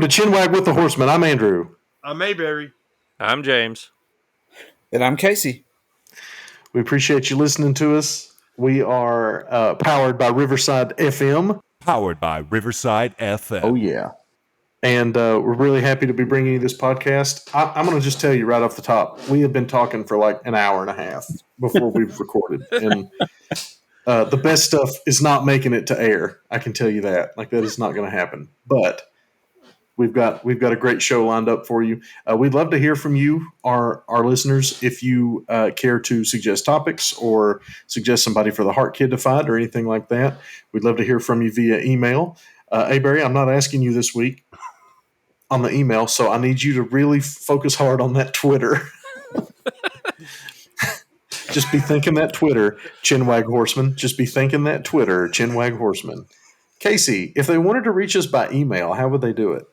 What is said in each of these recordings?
to Chinwag with the Horsemen. I'm Andrew. I'm Mayberry. I'm James. And I'm Casey. We appreciate you listening to us. We are powered by Riverside FM. Powered by Riverside FM. Oh, yeah. And we're really happy to be bringing you this podcast. I'm going to just tell you right off the top, we have been talking for like an hour and a half before we've recorded. And the best stuff is not making it to air. I can tell you that. Like, that is not going to happen. But we've got a great show lined up for you. We'd love to hear from you, our listeners, if you care to suggest topics or suggest somebody for the Heart Kid to fight or anything like that. We'd love to hear from you via email. Hey, Barry, I'm not asking you this week on the email, so I need you to really focus hard on that Twitter. Just be thinking that Twitter, Chinwag Horseman. Just be thinking that Twitter, Chinwag Horseman. Casey, if they wanted to reach us by email, how would they do it?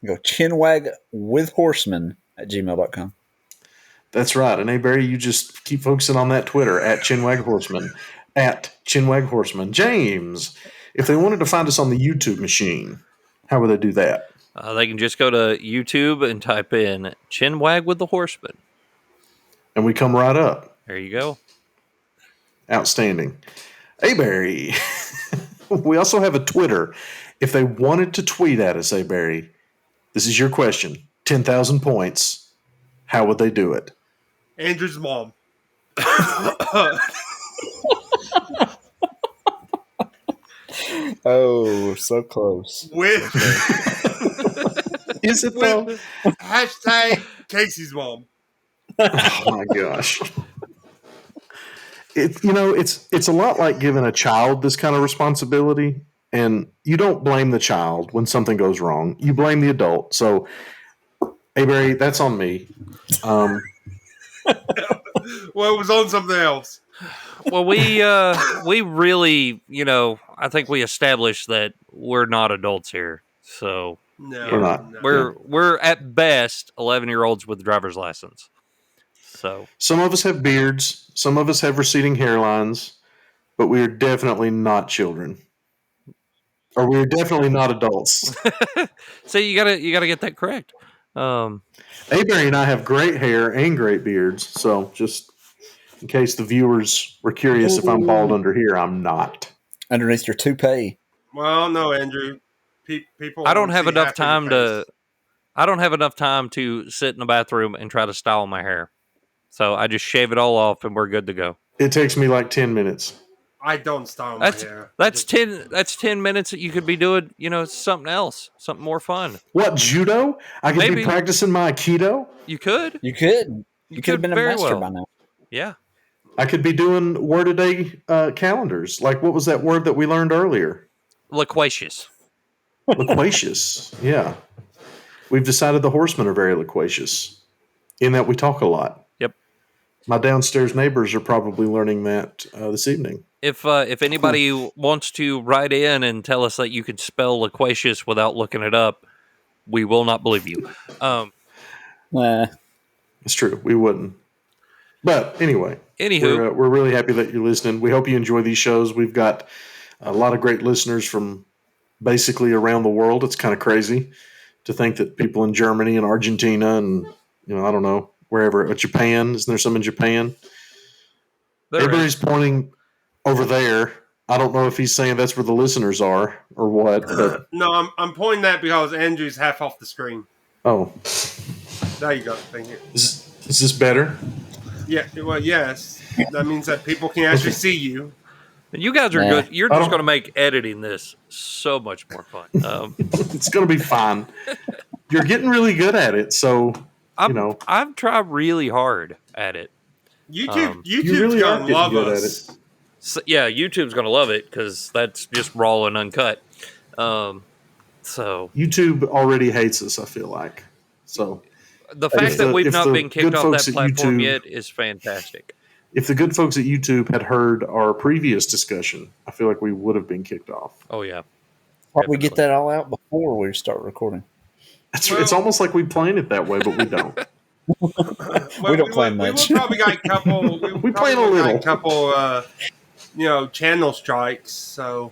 Go chinwagwithhorseman@gmail.com. That's right. And hey, Barry, you just keep focusing on that Twitter, at Chinwag Horseman, at Chinwag Horseman. James, if they wanted to find us on the YouTube machine, how would they do that? They can just go to YouTube and type in Chinwag with the Horseman. And we come right up. There you go. Outstanding. Hey, Barry. We also have a Twitter. If they wanted to tweet at us, hey, Barry, this is your question. 10,000 points. How would they do it? Andrew's mom. Oh, so close. Is it though? Hashtag Casey's mom. Oh my gosh. It's a lot like giving a child this kind of responsibility, and you don't blame the child when something goes wrong. You blame the adult. So, hey, Barry, that's on me. Well, it was on something else. Well, we really, I think we established that we're not adults here. So No, We're not. no. we're at best 11-year-olds with a driver's license. So Some of us have beards. Some of us have receding hairlines, but we are definitely not children. Or we are definitely not adults. so you gotta get that correct. Barry and I have great hair and great beards, so just in case the viewers were curious if I'm bald under here, I'm not. Underneath your toupee. Well, no, Andrew. People. I don't have see enough half your time to. face. I don't have enough time to sit in the bathroom and try to style my hair. So I just shave it all off and we're good to go. It takes me like 10 minutes. I don't style my hair. That's 10 minutes that you could be doing, something else, something more fun. What, judo? I could Maybe. be practicing my Aikido? You could. You could. You could have been a very master well. by now. Yeah. I could be doing word-a-day calendars. Like, what was that word that we learned earlier? Loquacious. Loquacious. Yeah. We've decided the Horsemen are very loquacious in that we talk a lot. Yep. My downstairs neighbors are probably learning that this evening. If anybody wants to write in and tell us that you could spell loquacious without looking it up, we will not believe you. Nah. It's true. We wouldn't. But anyway, Anywho, we're really happy that you're listening. We hope you enjoy these shows. We've got a lot of great listeners from basically around the world. It's kind of crazy to think that people in Germany and Argentina and, I don't know, wherever. Japan. Isn't there some in Japan? Everybody's pointing over there. I don't know if he's saying that's where the listeners are or what. But No, I'm pointing that because Andrew's half off the screen. oh, There you go. Thank you. is this better? Yeah. Well, yes. That means that people can actually see you. you guys are Nah. good. You're I just don't- going to make editing this so much more fun. It's going to be fine. You're getting really good at it, so I've tried really hard at it. YouTube's you really are gonna getting love good us. at it. So, yeah, YouTube's going to love it because that's just raw and uncut. So YouTube already hates us, I feel like. So the fact that we've if not the been kicked good off folks that at platform YouTube- yet is fantastic. if the good folks at YouTube had heard our previous discussion, I feel like we would have been kicked off. Oh, yeah. Probably get that all out before we start recording. It's almost like we plan it that way, but we don't. We don't plan much. We probably got a couple. We plan a little. Channel strikes. So,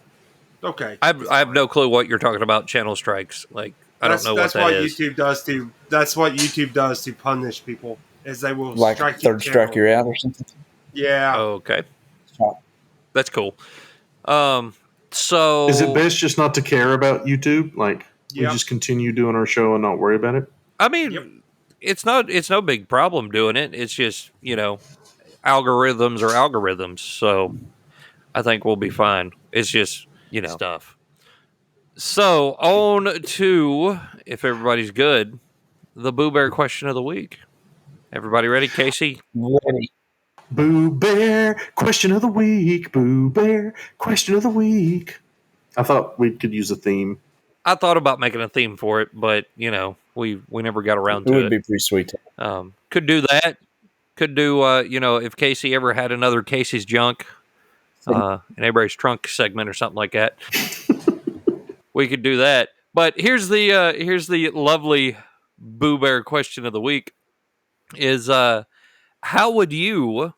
okay. I have no clue what you're talking about. Channel strikes. Like I don't know what That's what that is. YouTube does to. That's what YouTube does to punish people. Is they will Like strike third you strike down. you're out or something. Yeah. Okay, Oh. that's cool. So Is it best just not to care about YouTube? Like we Yep. just continue doing our show and not worry about it? I mean, Yep. it's no big problem doing it. It's just, algorithms are algorithms. So I think we'll be fine. It's just, stuff. So on to, if everybody's good, the Boo Bear question of the week. Everybody ready, Casey? Ready. Boo Bear, question of the week. Boo Bear, question of the week. I thought we could use a theme. I thought about making a theme for it, but we never got around It to would it. be pretty sweet. Could do that. Could do if Casey ever had another Casey's junk, in everybody's trunk segment or something like that. We could do that. But here's the lovely Boo Bear question of the week: is how would you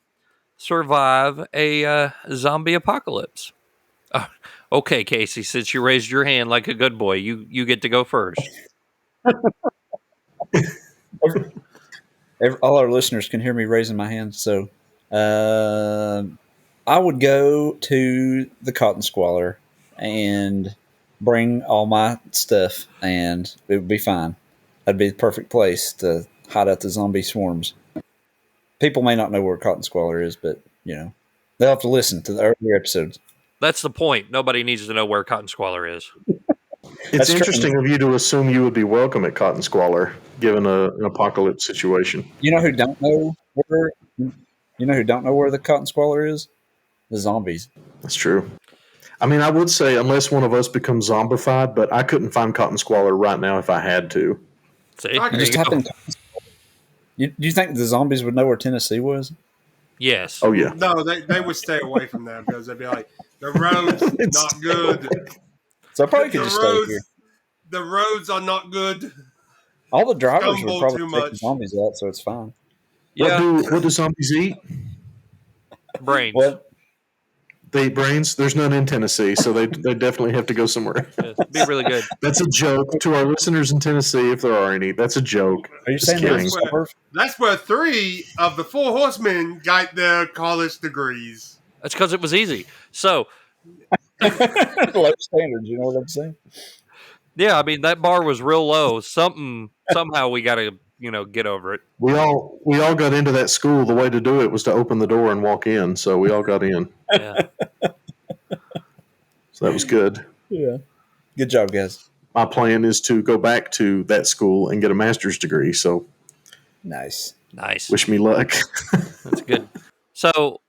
survive a zombie apocalypse? Okay, Casey, since you raised your hand like a good boy, you get to go first. All our listeners can hear me raising my hand. So I would go to the Cotton Squalor and bring all my stuff, and it would be fine. That'd be the perfect place to hide out the zombie swarms. People may not know where Cotton Squalor is, but, they'll have to listen to the earlier episodes. That's the point. Nobody needs to know where Cotton Squalor is. It's That's true. interesting of you to assume you would be welcome at Cotton Squalor, given an apocalypse situation. You know who don't know where? You know who don't know where the Cotton Squalor is? The zombies. That's true. I mean, I would say unless one of us becomes zombified, but I couldn't find Cotton Squalor right now if I had to. See, I there Just you type go. in. Do you think the zombies would know where Tennessee was? Yes. Oh yeah, No, they would stay away from that because they'd be like, the roads not good. So I probably The could just stay here. The roads are not good. All the drivers Stumble would probably too take the much. zombies out, so it's fine. Yeah. What do zombies eat? Brains. What? They eat brains. There's none in Tennessee, so they definitely have to go somewhere. Yes, be really good. That's a joke to our listeners in Tennessee, if there are any. That's a joke. Are you Just saying they're kidding. starved? That's where 3 of the 4 horsemen got their college degrees. That's because it was easy. So, Low standards, you know what I'm saying? yeah, I mean, that bar was real low. Somehow we got to, get over it. We all got into that school. The way to do it was to open the door and walk in. So we all got in. Yeah. So that was good. Yeah. Good job, guys. My plan is to go back to that school and get a master's degree. So Nice. Nice. wish me luck. That's good. So,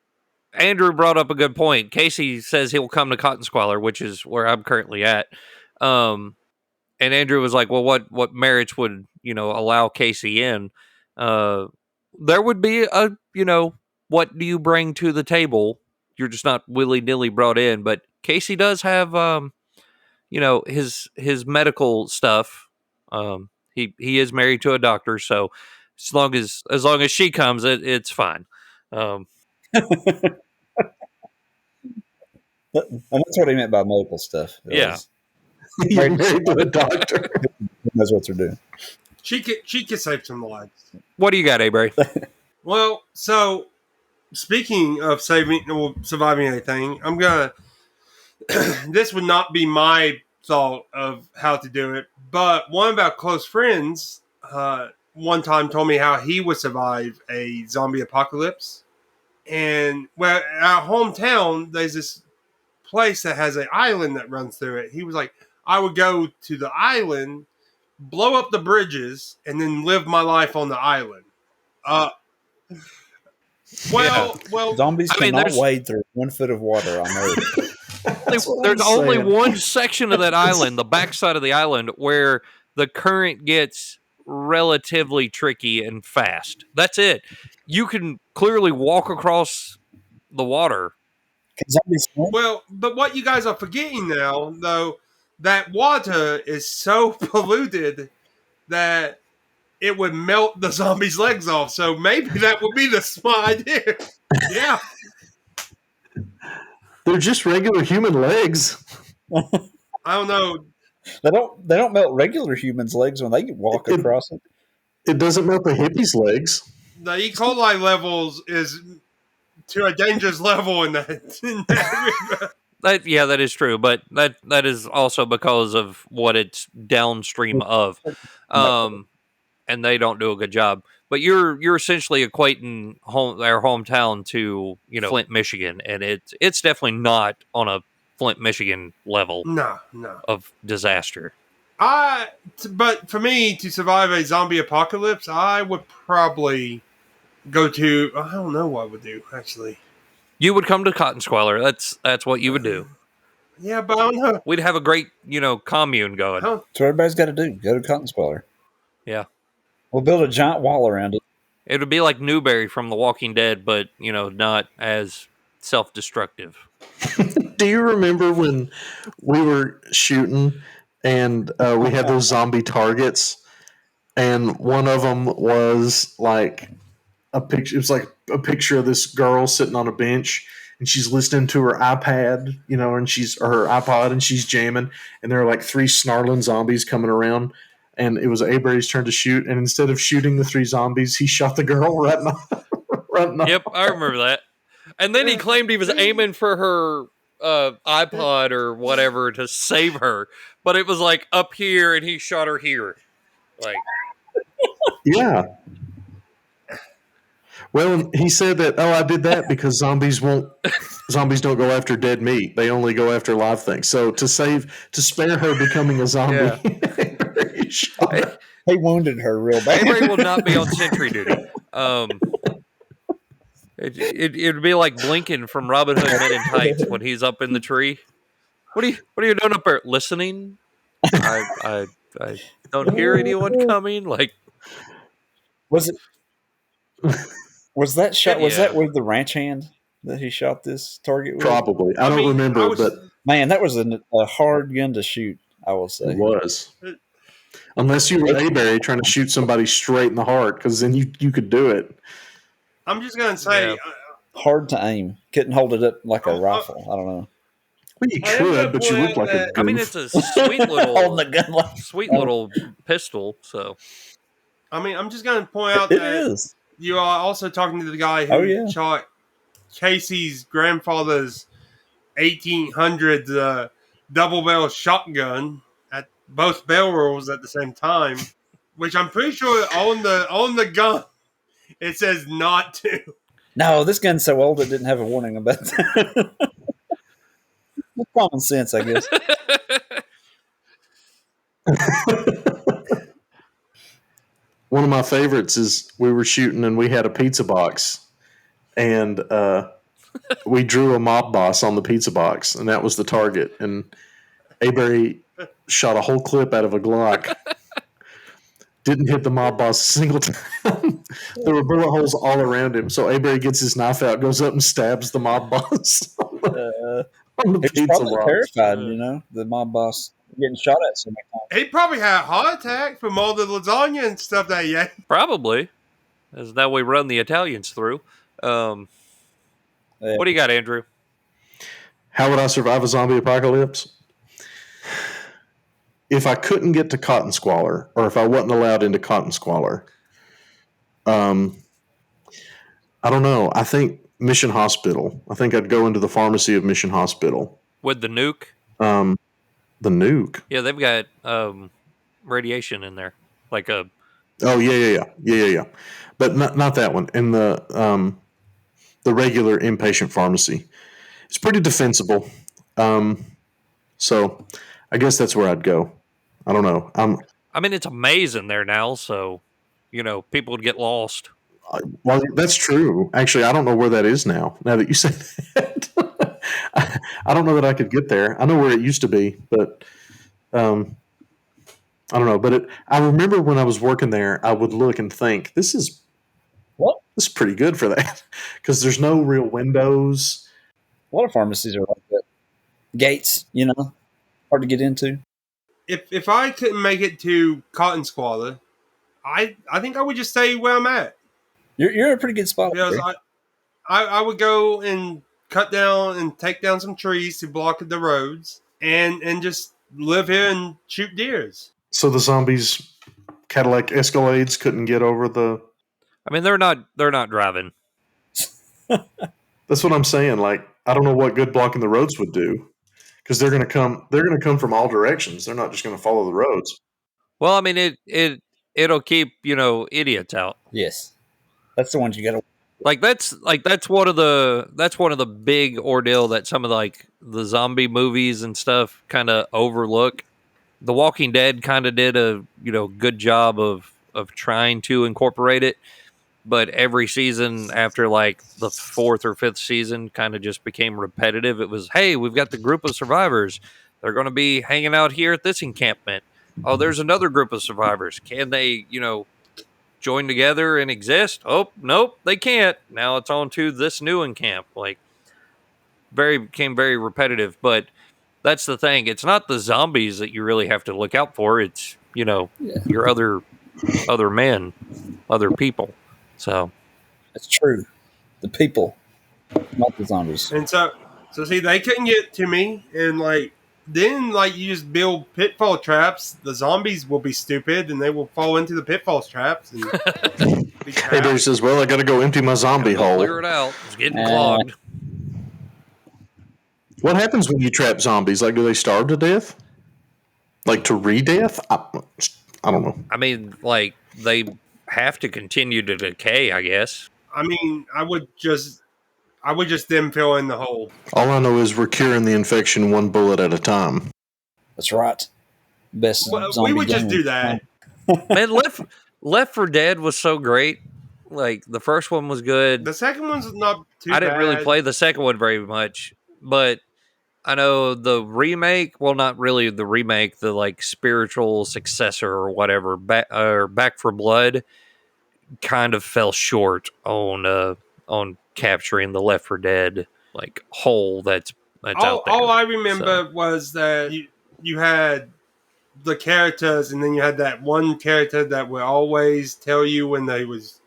Andrew brought up a good point. Casey says he'll come to Cotton Squalor, which is where I'm currently at. And Andrew was like, well, what marriage would, allow Casey in? There would be what do you bring to the table? You're just not willy-nilly brought in. But Casey does have, his medical stuff. He is married to a doctor, so as long as she comes, it's fine. And that's what he meant by medical stuff. Yeah. You're married to a doctor. That's what they're doing. She could save some lives. What do you got, Abray? Well, so speaking of surviving anything, I'm gonna. This would not be my thought of how to do it, but one of our close friends one time told me how he would survive a zombie apocalypse. And well, our hometown, there's this place that has an island that runs through it. He was like, I would go to the island, blow up the bridges, and then live my life on the island. Well, Zombies I mean, cannot there's- wade through 1 foot of water on Earth. There's only saying. one section of that island, the backside of the island, where the current gets relatively tricky and fast. That's it. You can clearly walk across the water. Can zombies swim? well, but what you guys are forgetting now, though, that water is so polluted that it would melt the zombie's legs off. So maybe that would be the smart idea. Yeah. They're just regular human legs. I don't know. They don't melt regular humans' legs when they walk across it. It doesn't melt the hippies' legs. The E. coli levels is to a dangerous level in that. That is true, but that is also because of what it's downstream of, and they don't do a good job. But you're essentially equating their hometown to Flint, Michigan, and it's definitely not on a Flint, Michigan level No. of disaster. But for me to survive a zombie apocalypse, I would probably go to. I don't know what I would do actually. You would come to Cotton Squalor. That's what you would do. Yeah, but I don't know. We'd have a great commune going. Huh. That's what everybody's got to do. Go to Cotton Squalor. Yeah. We'll build a giant wall around it. It would be like Newberry from The Walking Dead, but not as self-destructive. Do you remember when we were shooting and we had those zombie targets, and one of them was like a picture? It was like a picture of this girl sitting on a bench, and she's listening to her iPad, or her iPod, and she's jamming, and there are like 3 snarling zombies coming around. And it was Avery's turn to shoot, and instead of shooting the 3 zombies, he shot the girl right in the Yep, I remember that. And then he claimed he was aiming for her iPod or whatever to save her, but it was like up here, and he shot her here. Like, Yeah. Well, he said that, I did that because zombies don't go after dead meat. They only go after live things. So to spare her becoming a zombie, he shot her. He wounded her real bad. Avery will not be on sentry duty. It'd be like Blinken from Robin Hood Men in Tights when he's up in the tree. What are you doing up there? Listening? I don't hear anyone coming. Like, Was that shot? Was Yeah. that with the ranch hand that he shot this target with? Probably. I don't remember, but Man, that was a hard gun to shoot, I will say. it was. Unless you were Avery trying to shoot somebody straight in the heart, because then you could do it. I'm just gonna say. Yeah. Hard to aim. Couldn't hold it up like a rifle. I don't know. Well, you I am gonna could, but you point look out like a that- goof. I mean, it's a sweet Holding the little, gun like sweet little pistol. So I'm just gonna point out it that is. you are also talking to the guy who Oh, yeah. shot Casey's grandfather's 1800s double barrel shotgun at both barrels at the same time, which I'm pretty sure on the gun it says not to. No, this gun's so old it didn't have a warning about that. Common sense, I guess. One of my favorites is we were shooting and we had a pizza box, and we drew a mob boss on the pizza box, and that was the target. And Avery shot a whole clip out of a Glock. Didn't hit the mob boss a single time. There were bullet holes all around him. So Avery gets his knife out, goes up and stabs the mob boss on the He was pizza probably box. terrified, the mob boss getting shot at so many times. He probably had a heart attack from all the lasagna and stuff that he ate. probably, as that we run the Italians through. What do you got, Andrew? How would I survive a zombie apocalypse? If I couldn't get to Cotton Squalor, or if I wasn't allowed into Cotton Squalor, I don't know. I think Mission Hospital. I think I'd go into the pharmacy of Mission Hospital. With the nuke? The nuke. Yeah, they've got radiation in there, like a. Oh yeah. But not that one. In the regular inpatient pharmacy, it's pretty defensible. So I guess that's where I'd go. I don't know. I mean, it's a maze in there now, so people would get lost. Well, that's true. Actually, I don't know where that is now. Now that you say that, I don't know that I could get there. I know where it used to be, but I don't know. But I remember when I was working there, I would look and think, this is pretty good for that, because there's no real windows. A lot of pharmacies are like that. Gates, hard to get into. If I couldn't make it to Cotton Squalor, I think I would just stay where I'm at. You're in a pretty good spot. Because I would go and cut down and take down some trees to block the roads and just live here and shoot deers. So the zombies, Cadillac Escalades, couldn't get over the. I mean, they're not driving. That's what I'm saying. Like, I don't know what good blocking the roads would do, because they're going to come. They're going to come from all directions. They're not just going to follow the roads. Well, I mean, it'll keep idiots out. Yes, that's the ones you got to. That's one of the big ordeal that some of the zombie movies and stuff kind of overlook. The Walking Dead kind of did a good job of trying to incorporate it, but every season after like the 4th or 5th season kind of just became repetitive. It was, hey, we've got the group of survivors. They're going to be hanging out here at this encampment. Oh, there's another group of survivors. Can they, join together and exist? Oh, nope, they can't. Now it's on to this new encamp. Like, became very repetitive, but that's the thing. It's not the zombies that you really have to look out for. It's, your other men, other people. So That's true. The people, not the zombies. And so see, they couldn't get to me, and then you just build pitfall traps. The zombies will be stupid, and they will fall into the pitfall traps. And be Hey, trapped. Barry says, "Well, I got to go empty my zombie hole." clear it out. It's getting clogged. What happens when you trap zombies? Like, do they starve to death? Like to re-death? I don't know. I mean, they have to continue to decay, I guess. I mean, I would just then fill in the hole. All I know is we're curing the infection one bullet at a time. That's right. Best Well, zombie we would just game. do that. Man, Left 4 Dead was so great. Like, the first one was good. The second one's not too I didn't really bad. play the second one very much, but I know the remake, well, not really the remake, the spiritual successor or whatever, Back for Blood, kind of fell short on capturing the Left 4 Dead hole that's out there. All I remember was that you had the characters, and then you had that one character that would always tell you when there was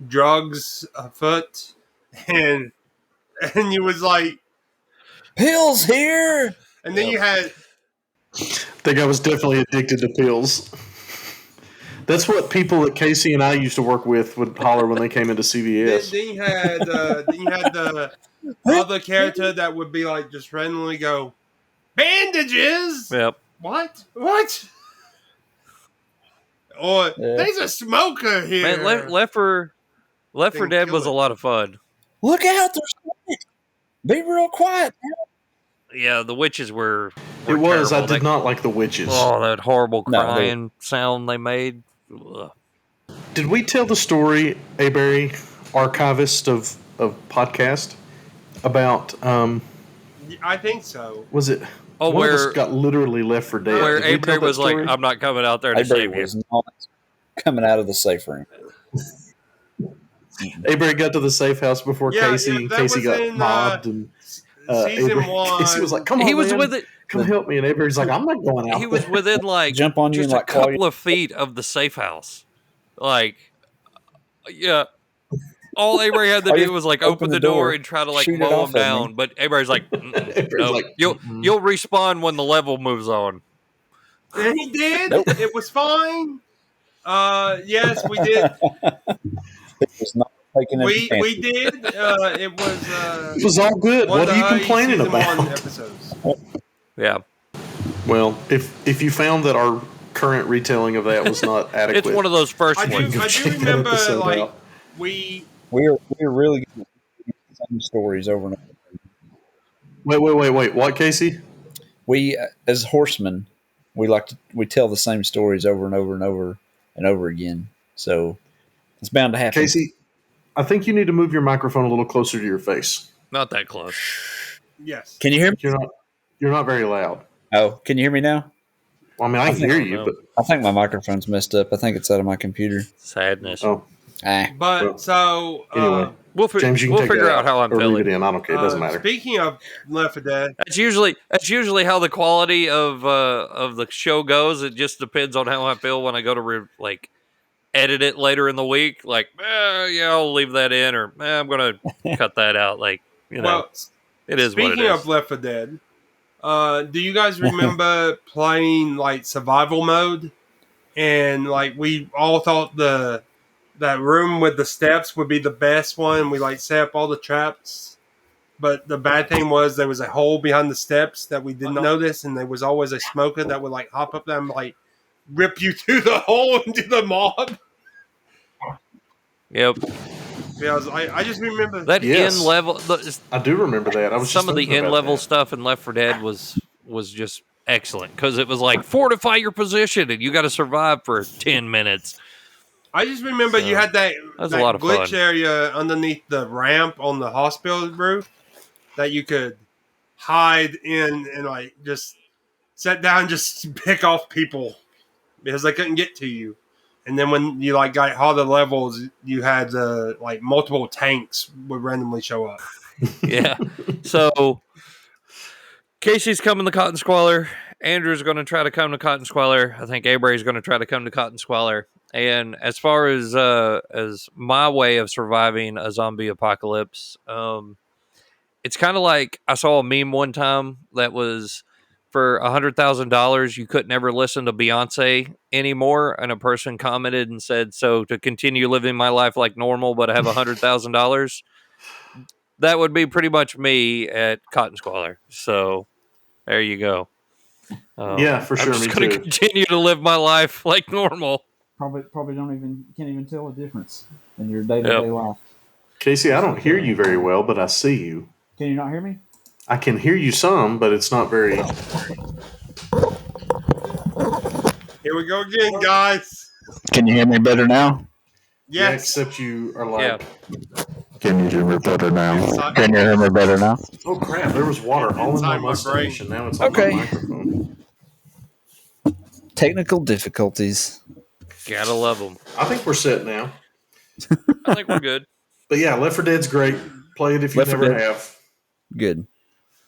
drugs afoot, and you was like, Pills here. and then you had That guy was definitely addicted to pills. That's what people that Casey and I used to work with would holler when they came into CVS. then you had the other character that would be just randomly go, bandages. Yep. What? Or there's a smoker here. Man, Left 4 Then Dead kill was it. a lot of fun. Look out! There's quiet. Be real quiet. Yeah, the witches were It was. terrible. I did not like the witches. Oh, that horrible No, crying sound they made. Ugh. Did we tell the story, Barry, archivist of podcast, about I think so. was it? Oh, one of us where got literally left for dead. where Did we tell Avery that was like, story? "I'm not coming out there to Avery save you." was not coming out of the safe room. Avery got to the safe house before Yeah, Casey, yeah, and that Casey was got in, mobbed, and Season Avery, one. Casey was like, "Come on, He was man, with it. come help me," and Avery's like, "I'm not going out." He was there." within Jump on you just and a call you. couple of feet of the safe house. Yeah. All Avery had to Oh, you do was open the door and try to shoot it mow off him at me. down. But Avery's like, Avery's no, like, you'll respawn when the level moves on. And he did. Nope. It was fine. Yes, we did. It was not taking We advantage. did. It was. It was all good. one What of are you the early complaining season about? 1 episodes. Yeah, Well, if you found that our current retelling of that was not adequate, it's one of those first I ones. do Check that remember episode out. we. We're really good at the same stories over and over. Wait. What, Casey? We, as horsemen, we tell the same stories over and over and over and over again. So it's bound to happen. Casey, I think you need to move your microphone a little closer to your face. Not that close. Yes. Can you hear me? You're not very loud. Oh, can you hear me now? Well, I mean, I can think- hear I don't you, know. but I think my microphone's messed up. I think it's out of my computer. Sadness. oh, But Well, so anyway. We'll James, you can we'll take figure that out how I'm or leave it feeling. in. I don't care. It doesn't matter. Speaking of Left 4 Dead, That's usually how the quality of the show goes. It just depends on how I feel when I go to edit it later in the week. Yeah, I'll leave that in, or I'm gonna cut that out. well, it is what it speaking is. of Left 4 Dead, Do you guys remember playing like survival mode? And like we all thought that room with the steps would be the best one. We like set up all the traps, but the bad thing was there was a hole behind the steps that we did not notice, and there was always a smoker that would like hop up there and like rip you through the hole into the mob. Yep. Because I just remember That Yes. in level. I do remember that. I was Some just of the thinking in about level that. stuff in Left 4 Dead was just excellent because it was like fortify your position and you got to survive for 10 minutes. I just remember you had that was a lot of glitch fun. area underneath the ramp on the hospital roof that you could hide in and like just sit down and just pick off people because they couldn't get to you. And then when you like got harder levels, you had like multiple tanks would randomly show up. Yeah. So Casey's coming to Cotton Squalor. Andrew's going to try to come to Cotton Squalor. I think Abray's going to try to come to Cotton Squalor. And as far as my way of surviving a zombie apocalypse, it's kind of like I saw a meme one time that was for $100,000 you couldn't ever listen to Beyonce anymore, and a person commented and said, "So to continue living my life like normal, but I have $100,000." That would be pretty much me at Cotton Squalor. So there you go. Yeah, for sure. I'm just Me going to too. continue to live my life like normal. Probably can't even tell a difference in your day-to-day life. Casey, I don't hear you very well, but I see you. Can you not hear me? I can hear you some, but it's not very. Here we go again, guys. Can you hear me better now? Yeah, Yes. except you are like. Can you hear me better now? Inside- Can you hear me better now? Oh crap! There was water all in my Inside my mustache, brain. and now it's on Okay. my microphone. Technical difficulties. Gotta love them. I think we're set now. I think we're good. But yeah, Left 4 Dead's great. Play it if you Left 4 never Dead. have. Good.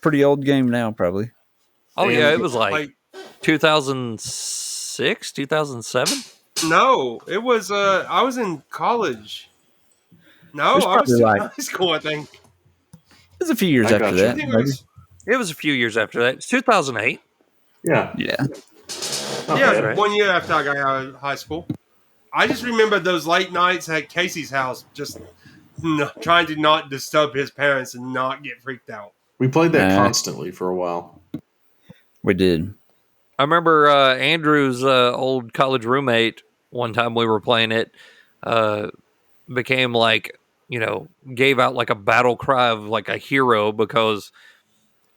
Pretty old game now, probably. Oh, And yeah, it was like Like 2006, 2007? no, it was. I was in college. No, It's I was probably still in like- high school. I think. It was a few years I after got you. I that. think it maybe. was. It was a few years after that. It's 2008. Yeah. Yeah. Not Yeah, bad. right. 1 year after I got out of high school. I just remember those late nights at Casey's house, just trying to not disturb his parents and not get freaked out. We played that Nah. constantly for a while. We did. I remember Andrew's old college roommate, one time we were playing it, became like, gave out like a battle cry of like a hero because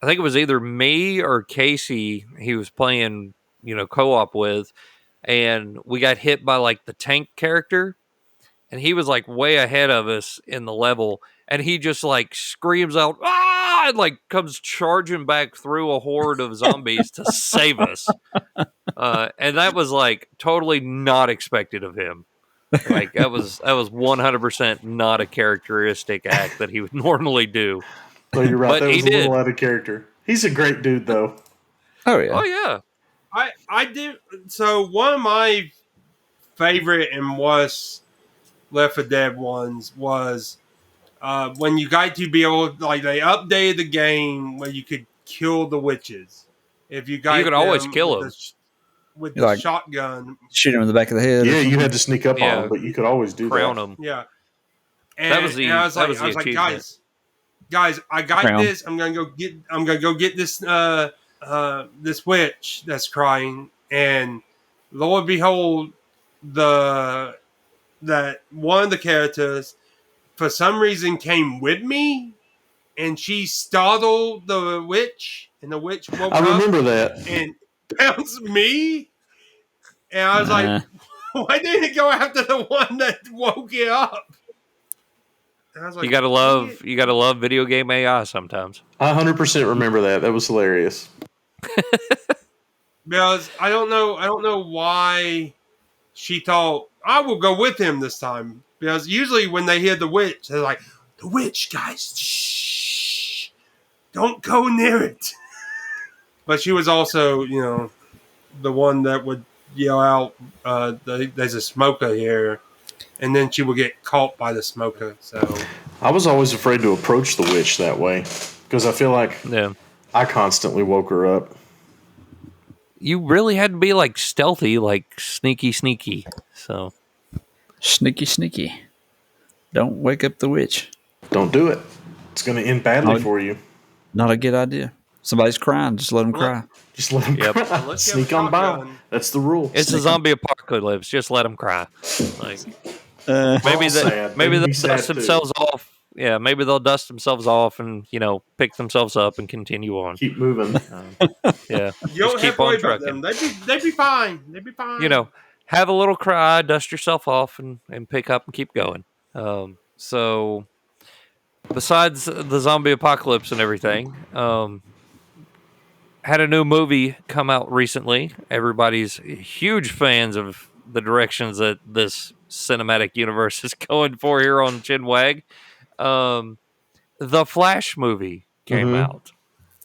I think it was either me or Casey he was playing, co-op with, and we got hit by like the tank character, and he was like way ahead of us in the level, and he just like screams out, "Ah!" and like comes charging back through a horde of zombies to save us. And that was like totally not expected of him. Like that was 100% not a characteristic act that he would normally do. So you're right. But That he was a little did. out of character. He's a great dude, though. Oh, yeah. Oh yeah. I do. So one of my favorite and worst Left 4 Dead ones was when you got to be able, like they updated the game where you could kill the witches. If you got, You could always them kill with them. with the Like- shotgun. Shoot him in the back of the head. or Yeah, you something. had to sneak up Yeah. on him, but you could always do Crown that. them. Yeah, and, That was the- and I was that like, was the achievement. guys, I got Crown. this. I'm gonna go get this this witch that's crying, and lo and behold, that one of the characters for some reason came with me, and she startled the witch, and the witch woke I up remember that. and pounced me, and I was like, why didn't it go after the one that woke it up? And I was like, You gotta love video game AI sometimes. I 100% remember that. That was hilarious. because I don't know why she thought I will go with him this time. Because usually when they hear the witch, they're like, the witch, guys, shh, don't go near it. But she was also, the one that would yell out, there's a smoker here. And then she would get caught by the smoker. So I was always afraid to approach the witch that way because I feel like Yeah. I constantly woke her up. You really had to be like stealthy, like sneaky. So Sneaky, sneaky. Don't wake up the witch. Don't do it. It's going to end badly for you. Not a good idea. Somebody's crying. Just let them cry. Just let them Yep. cry. Unless you have a Sneak on by. shotgun. That's the rule. it's a zombie apocalypse. Just let them cry. Like Maybe they'll dust themselves off. Yeah, maybe they'll dust themselves off and pick themselves up and continue on. Keep moving. Yeah, You don't just have keep to worry on about trucking. them. They'd be fine. They'd be fine. Have a little cry, dust yourself off, and pick up and keep going. So, besides the zombie apocalypse and everything, had a new movie come out recently. Everybody's huge fans of the directions that this cinematic universe is going for here on Chinwag. The Flash movie came out.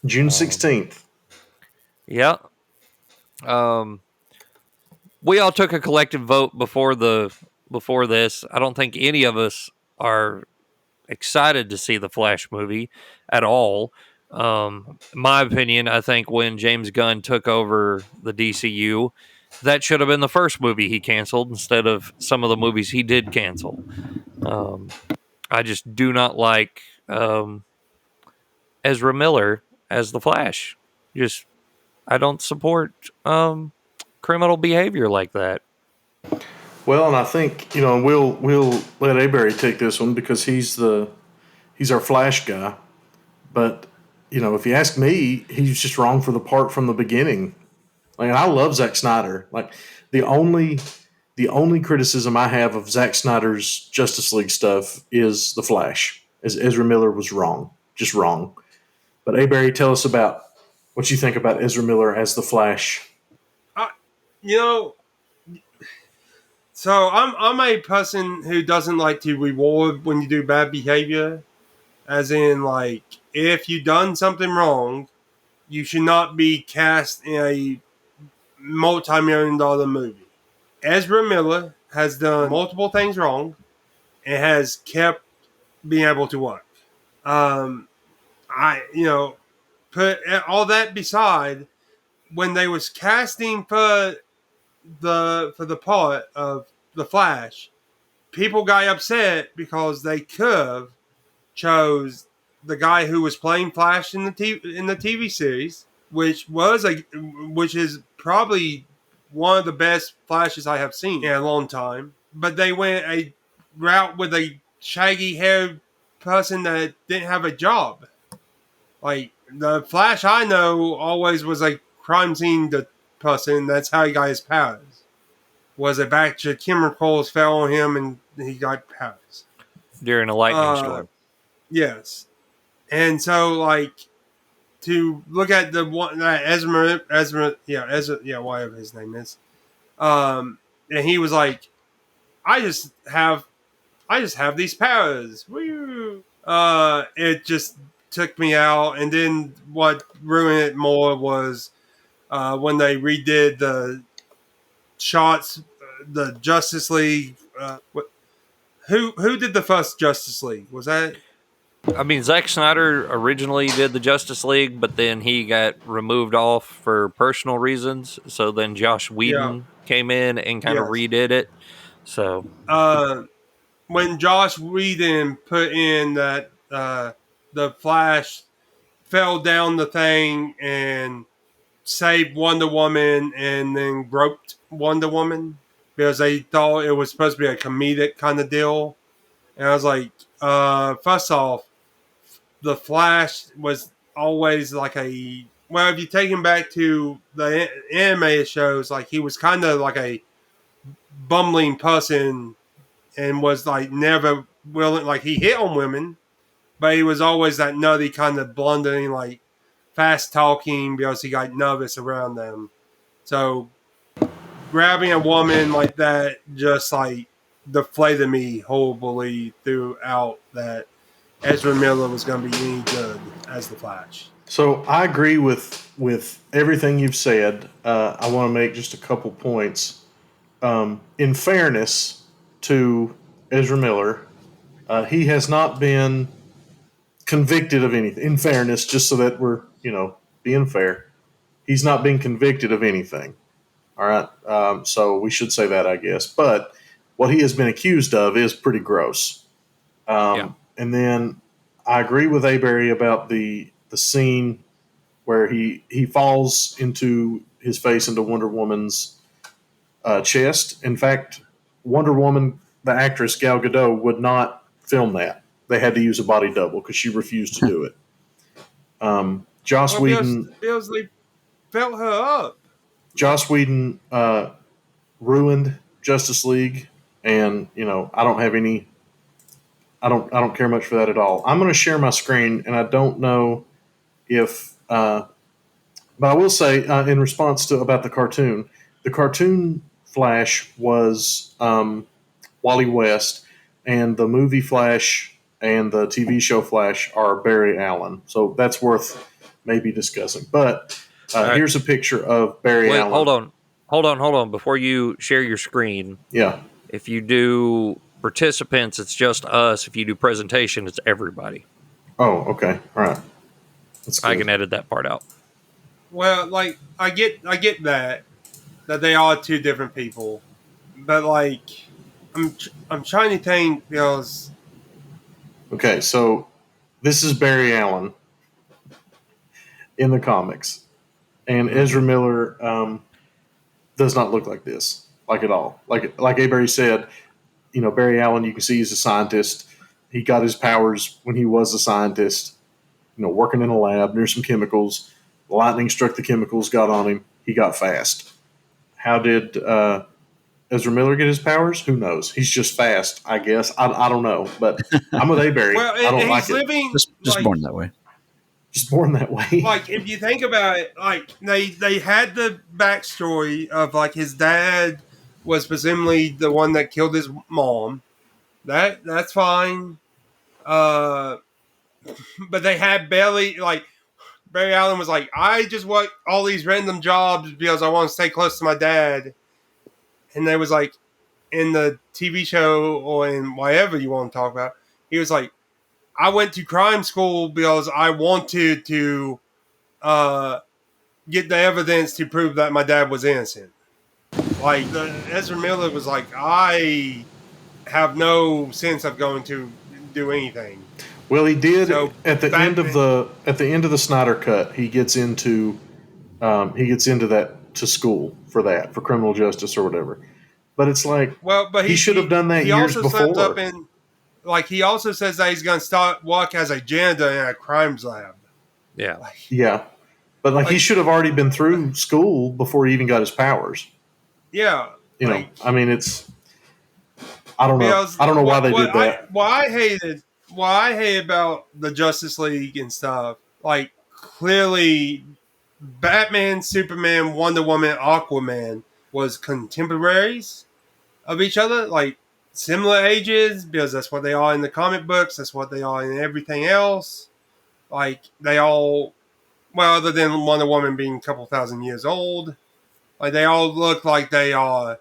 June 16th. Yeah. We all took a collective vote before this. I don't think any of us are excited to see the Flash movie at all. My opinion, I think when James Gunn took over the DCU, that should have been the first movie he canceled instead of some of the movies he did cancel. I just do not like Ezra Miller as the Flash. I don't support criminal behavior like that. Well, and I think we'll let Aberry take this one because he's our Flash guy. But if you ask me, he's just wrong for the part from the beginning. Like, I love Zack Snyder. Like, the only criticism I have of Zack Snyder's Justice League stuff is the Flash. As Ezra Miller was wrong, just wrong. But Aberry, tell us about what you think about Ezra Miller as the Flash. So I'm a person who doesn't like to reward when you do bad behavior. As in, like, if you've done something wrong, you should not be cast in a multi-million-dollar movie. Ezra Miller has done multiple things wrong and has kept being able to work. Put all that beside, when they was casting for the part of the Flash, people got upset because they could have chose the guy who was playing Flash in the TV series, which is probably one of the best Flashes I have seen in a long time. But they went a route with a shaggy haired person that didn't have a job. Like, the Flash I know always was a crime scene person. That's how he got his powers. Was a batch of chemicals fell on him and he got powers During a lightning storm. Yes. And so, like, to look at the one that Ezra, whatever his name is, and he was like, I just have these powers. Woo! It just took me out. And then what ruined it more was when they redid the shots, the Justice League. Who did the first Justice League? Was that? I mean, Zack Snyder originally did the Justice League, but then he got removed off for personal reasons. So then Josh Whedon came in and kind of redid it. So when Josh Whedon put in that the Flash fell down the thing and saved Wonder Woman and then groped Wonder Woman because they thought it was supposed to be a comedic kind of deal. And I was like, first off, the Flash was always like if you take him back to the animated shows, like, he was kind of like a bumbling person and was like never willing, like, he hit on women, but he was always that nutty kind of blundering, like, fast talking because he got nervous around them. So grabbing a woman like that just, like, deflated me horribly throughout that Ezra Miller was going to be any good as the Flash. So I agree with everything you've said. I want to make just a couple points. In fairness to Ezra Miller, he has not been convicted of anything. In fairness, just so that we're being fair, he's not being convicted of anything. All right, so we should say that, I guess. But what he has been accused of is pretty gross. And then I agree with Avery about the scene where he falls into his face into Wonder Woman's chest. In fact, Wonder Woman, the actress Gal Gadot, would not film that. They had to use a body double because she refused to do it. Joss Whedon. Because they felt her up. Joss Whedon ruined Justice League, and I don't have any. I don't care much for that at all. I'm going to share my screen, and I don't know if, but I will say in response to about the cartoon Flash was Wally West, and the movie Flash and the TV show Flash are Barry Allen. So that's worth maybe discussing. But here's a picture of Barry Allen. Hold on. Before you share your screen, yeah. If you do participants, it's just us. If you do presentation, it's everybody. Oh, okay. All right. I can edit that part out. Well, like I get that they are two different people, but like I'm trying to think because. Okay, so this is Barry Allen in the comics, and Ezra Miller does not look like this, like at all. Like Avery said, Barry Allen, you can see he's a scientist. He got his powers when he was a scientist, working in a lab near some chemicals. Lightning struck the chemicals, got on him. He got fast. How did Ezra Miller get his powers? Who knows? He's just fast, I guess. I don't know, but I'm with Avery. Well, I don't like living, it. Just born that way. Just born that way. Like, if you think about it, like they had the backstory of like his dad was presumably the one that killed his mom. That's fine. But they had Barry Allen was like, I just want all these random jobs because I want to stay close to my dad. And they was like, in the TV show or in whatever you want to talk about, he was like, I went to crime school because I wanted to get the evidence to prove that my dad was innocent. Like, Ezra Miller was like, I have no sense of going to do anything. Well, he did at the end of the Snyder Cut. He gets into that to school for criminal justice or whatever. But it's like, but he should have done that years before. He also says that he's going to start work as a janitor in a crimes lab. Yeah, yeah, but he should have already been through school before he even got his powers. Yeah, I mean, it's. I don't know. I don't know why they did that. What I hate about the Justice League and stuff, like, clearly Batman, Superman, Wonder Woman, Aquaman was contemporaries of each other, like similar ages, because that's what they are in the comic books. That's what they are in everything else. Like, they all, well, other than Wonder Woman being a couple thousand years old, like, they all look like they are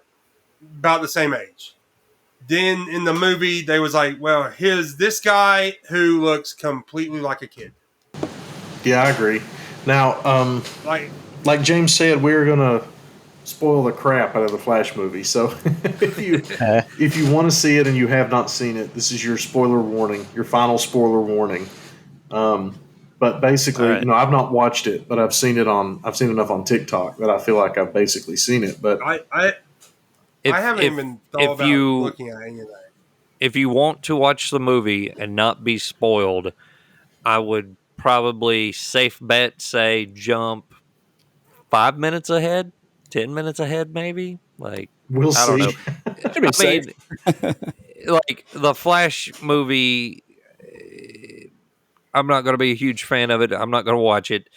about the same age. Then in the movie, they was like, well, here's this guy who looks completely like a kid. Yeah, I agree. Now, like James said, we're gonna spoil the crap out of the Flash movie. So if you want to see it and you have not seen it, this is your spoiler warning, your final spoiler warning. But basically, right. I've not watched it, but I've seen enough on TikTok that I feel like I've basically seen it. But I haven't even thought about looking at any of that. If you want to watch the movie and not be spoiled, I would probably safe bet say jump 5 minutes ahead, 10 minutes ahead, maybe. Like, we'll see. I don't know. I mean, like the Flash movie, I'm not going to be a huge fan of it. I'm not going to watch it,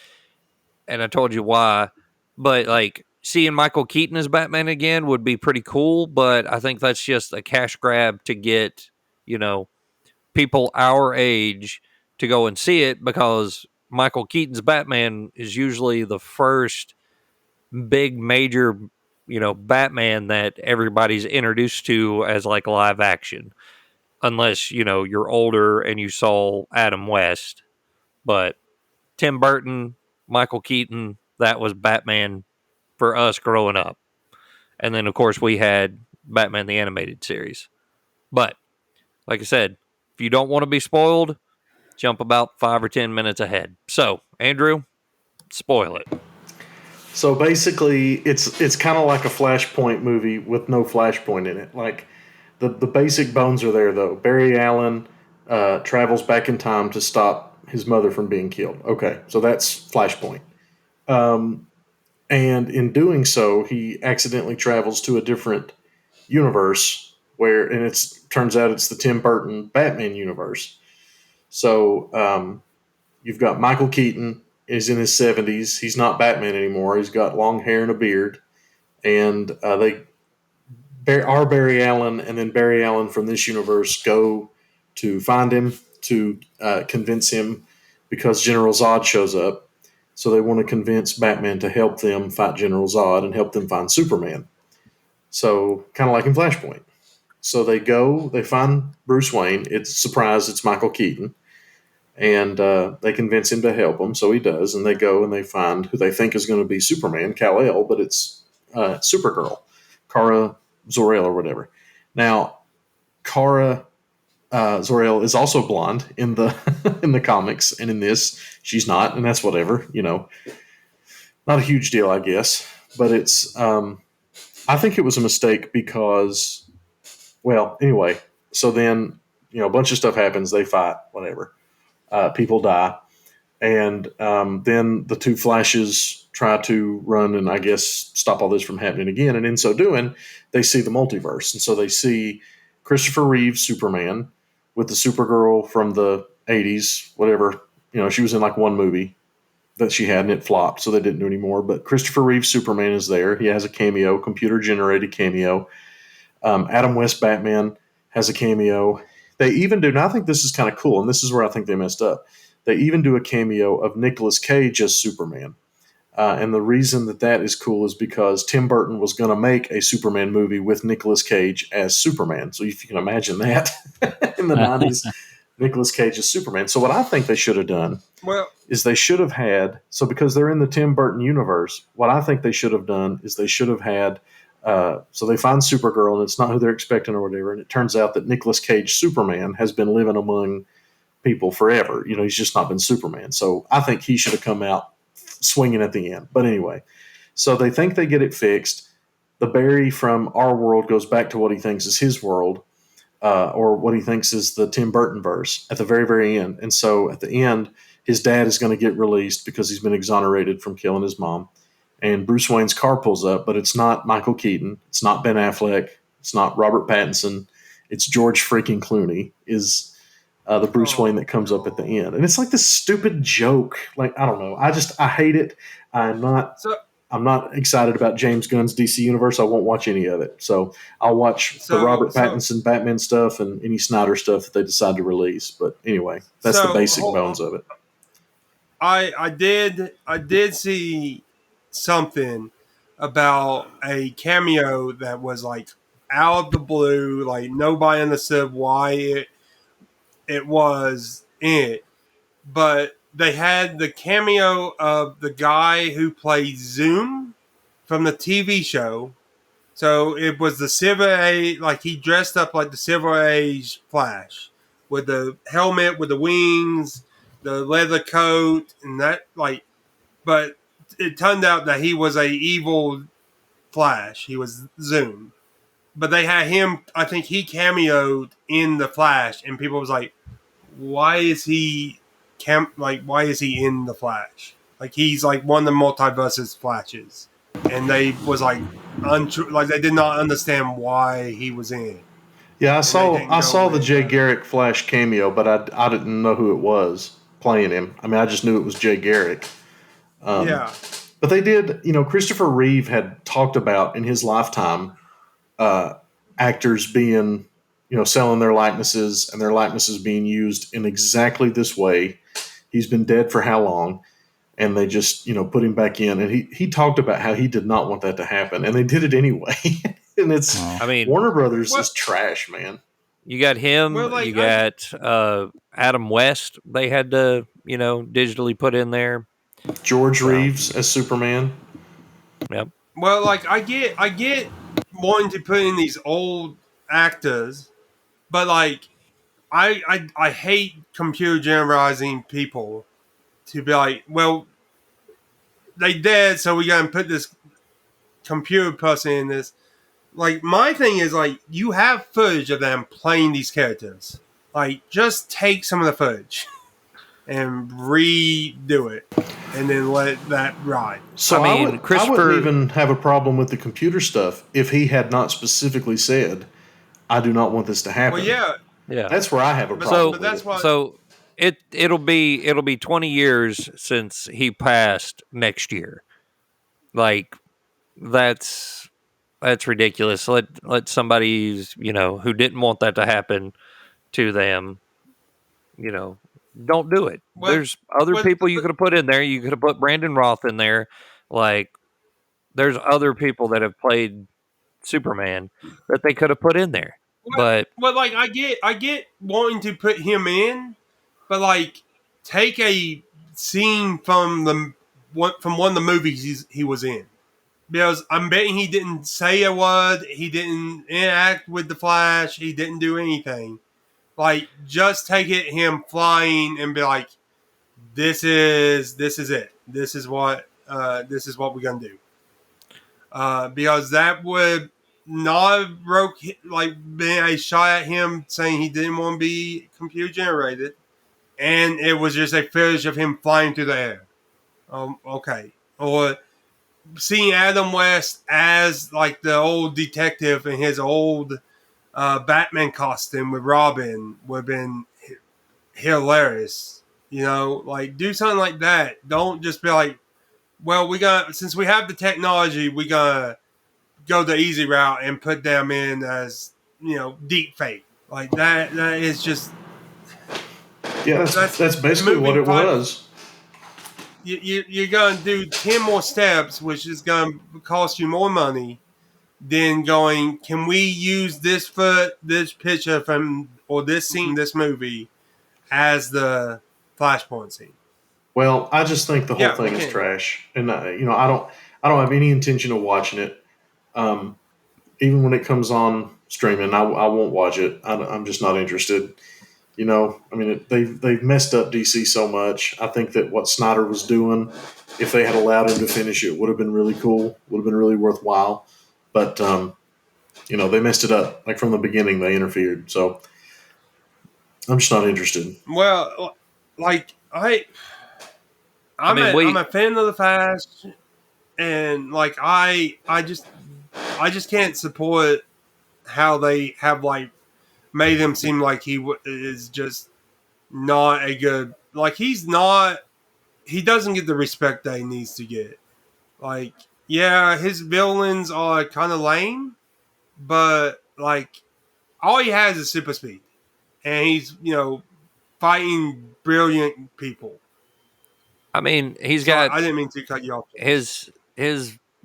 and I told you why. But like, seeing Michael Keaton as Batman again would be pretty cool, but I think that's just a cash grab to get, people our age to go and see it, because Michael Keaton's Batman is usually the first big major, Batman that everybody's introduced to as like live action. Unless, you're older and you saw Adam West. But Tim Burton, Michael Keaton, that was Batman for us growing up. And then, of course, we had Batman the Animated Series. But, like I said, if you don't want to be spoiled, jump about 5 or 10 minutes ahead. So, Andrew, spoil it. So basically, it's kind of like a Flashpoint movie with no Flashpoint in it. Like the basic bones are there though. Barry Allen travels back in time to stop his mother from being killed. Okay, so that's Flashpoint. And in doing so, he accidentally travels to a different universe where, and it's turns out it's the Tim Burton Batman universe. So you've got Michael Keaton is in his 70s. He's not Batman anymore. He's got long hair and a beard. And our Barry Allen and then Barry Allen from this universe go to find him to convince him because General Zod shows up. So they want to convince Batman to help them fight General Zod and help them find Superman. So kind of like in Flashpoint. So they go, they find Bruce Wayne. It's surprise, it's Michael Keaton. And they convince him to help them, so he does. And they go and they find who they think is going to be Superman, Kal-El, but it's Supergirl, Kara Zor-El or whatever. Now, Kara Zor-El is also blonde in the in the comics, and in this, she's not, and that's whatever. Not a huge deal, I guess. But it's, I think it was a mistake because, well, anyway. So then, a bunch of stuff happens. They fight, whatever. People die. And then the two Flashes try to run and I guess stop all this from happening again. And in so doing, they see the multiverse. And so they see Christopher Reeve's Superman with the Supergirl from the 80s, whatever. She was in like one movie that she had and it flopped, so they didn't do any more. But Christopher Reeve's Superman is there. He has a cameo, computer-generated cameo. Adam West Batman has a cameo. They even do, and I think this is kind of cool, and this is where I think they messed up. They even do a cameo of Nicolas Cage as Superman. And the reason that is cool is because Tim Burton was going to make a Superman movie with Nicolas Cage as Superman. So if you can imagine that in the 90s, Nicolas Cage as Superman. So what I think they should have done is they should have had, so because they're in the Tim Burton universe, what I think they should have done is they should have had, so they find Supergirl and it's not who they're expecting or whatever. And it turns out that Nicolas Cage Superman has been living among people forever. He's just not been Superman. So I think he should have come out swinging at the end. But anyway, so they think they get it fixed. The Barry from our world goes back to what he thinks is his world, or what he thinks is the Tim Burton verse at the very, very end. And so at the end, his dad is going to get released because he's been exonerated from killing his mom. And Bruce Wayne's car pulls up, but it's not Michael Keaton. It's not Ben Affleck. It's not Robert Pattinson. It's George freaking Clooney is the Bruce Wayne that comes up at the end. And it's like this stupid joke. Like, I don't know. I hate it. I'm not excited about James Gunn's DC universe. I won't watch any of it. So I'll watch the Robert Pattinson Batman stuff and any Snyder stuff that they decide to release. But anyway, that's the basic bones of it. I did see something about a cameo that was like out of the blue, like nobody understood why it was in it, but they had the cameo of the guy who played Zoom from the TV show. So it was the Silver Age, like he dressed up like the Silver Age Flash with the helmet, with the wings, the leather coat, and that but it turned out that he was a evil Flash. He was Zoom. But they had him, I think he cameoed in the Flash, and people was like, why is he why is he in the Flash? Like he's like one of the multiverse's Flashes. And they was like they did not understand why he was in it. Yeah, I saw the Jay Garrick Flash cameo, but I didn't know who it was playing him. I mean, I just knew it was Jay Garrick. Yeah. But they did, Christopher Reeve had talked about in his lifetime actors being, selling their likenesses and their likenesses being used in exactly this way. He's been dead for how long? And they just, put him back in. And he talked about how he did not want that to happen. And they did it anyway. And it's, Warner Brothers is trash, man. You got him. You got Adam West. They had to digitally put in there. George Reeves as Superman. Yep. Well, like I get wanting to put in these old actors, but like I hate computer generalizing people to be like, well, they dead, so we gotta put this computer person in this. Like my thing is like you have footage of them playing these characters. Like just take some of the footage and redo it, and then let that ride. So I mean, I wouldn't Christopher- even have a problem with the computer stuff if he had not specifically said, "I do not want this to happen." Well, yeah, Yeah. That's where I have a But- problem. but with that's it. why. So it'll be 20 years since he passed next year. Like that's ridiculous. Let somebody who didn't want that to happen to them, don't do it. Well, There's other well, people you could have put in there. You could have put Brandon Roth in there. Like there's other people that have played Superman that they could have put in there. But Well, like I get wanting to put him in, but like take a scene from one of the movies he was in, because I'm betting he didn't say a word, he didn't interact with the Flash, he didn't do anything. Like just take it him flying and be like, this is it. This is what we're gonna do. Because that would not have broke like been a shot at him saying he didn't want to be computer generated, and it was just a footage of him flying through the air. Okay, or seeing Adam West as like the old detective in his old Batman costume with Robin would have been hilarious. Like do something like that. Don't just be like, well, since we have the technology, we gotta go the easy route and put them in as deep fake. Like that is just that's basically what it was. You're gonna do 10 more steps, which is gonna cost you more money than going, can we use this picture from or this scene, this movie as the Flashpoint scene? Well, I just think the whole thing is trash, and I don't have any intention of watching it. Even when it comes on streaming, I won't watch it. I'm just not interested. I mean, they've messed up DC so much. I think that what Snyder was doing, if they had allowed him to finish it, would have been really cool. Would have been really worthwhile. But they messed it up. Like from the beginning, they interfered. So I'm just not interested. Well, like I'm a fan of the Flash, and like I just can't support how they have like made him seem like he is just not a good. Like he doesn't get the respect that he needs to get. Like yeah, his villains are kind of lame, but like all he has is super speed, and he's fighting brilliant people. I mean, he's got. I didn't mean to cut you off. His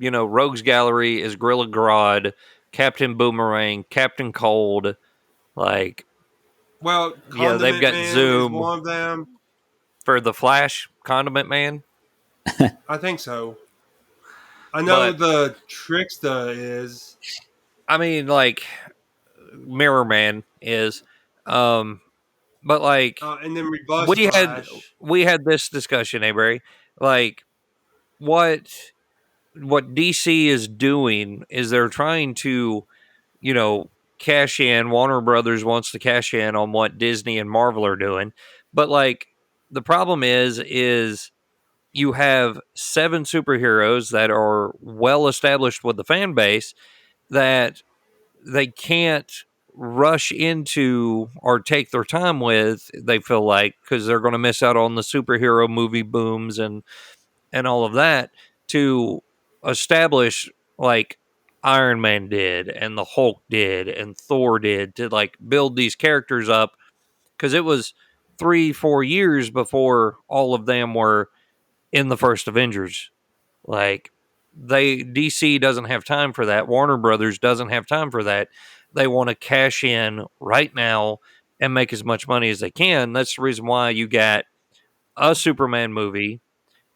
rogues gallery is Gorilla Grodd, Captain Boomerang, Captain Cold, like. Well, they've got Man Zoom is one of them for the Flash. Condiment Man. I think so. I know the Trickster is. I mean, like Mirror Man is, but like, and then Reverse Flash. we had this discussion, Avery. Like, what DC is doing is they're trying to, cash in. Warner Brothers wants to cash in on what Disney and Marvel are doing, but like, the problem is you have 7 superheroes that are well established with the fan base that they can't rush into or take their time with, they feel like, because they're going to miss out on the superhero movie booms and all of that, to establish like Iron Man did and the Hulk did and Thor did, to like build these characters up, because it was 3-4 years before all of them were in the first Avengers. Like DC doesn't have time for that. Warner Brothers doesn't have time for that. They want to cash in right now and make as much money as they can. That's the reason why you got a Superman movie.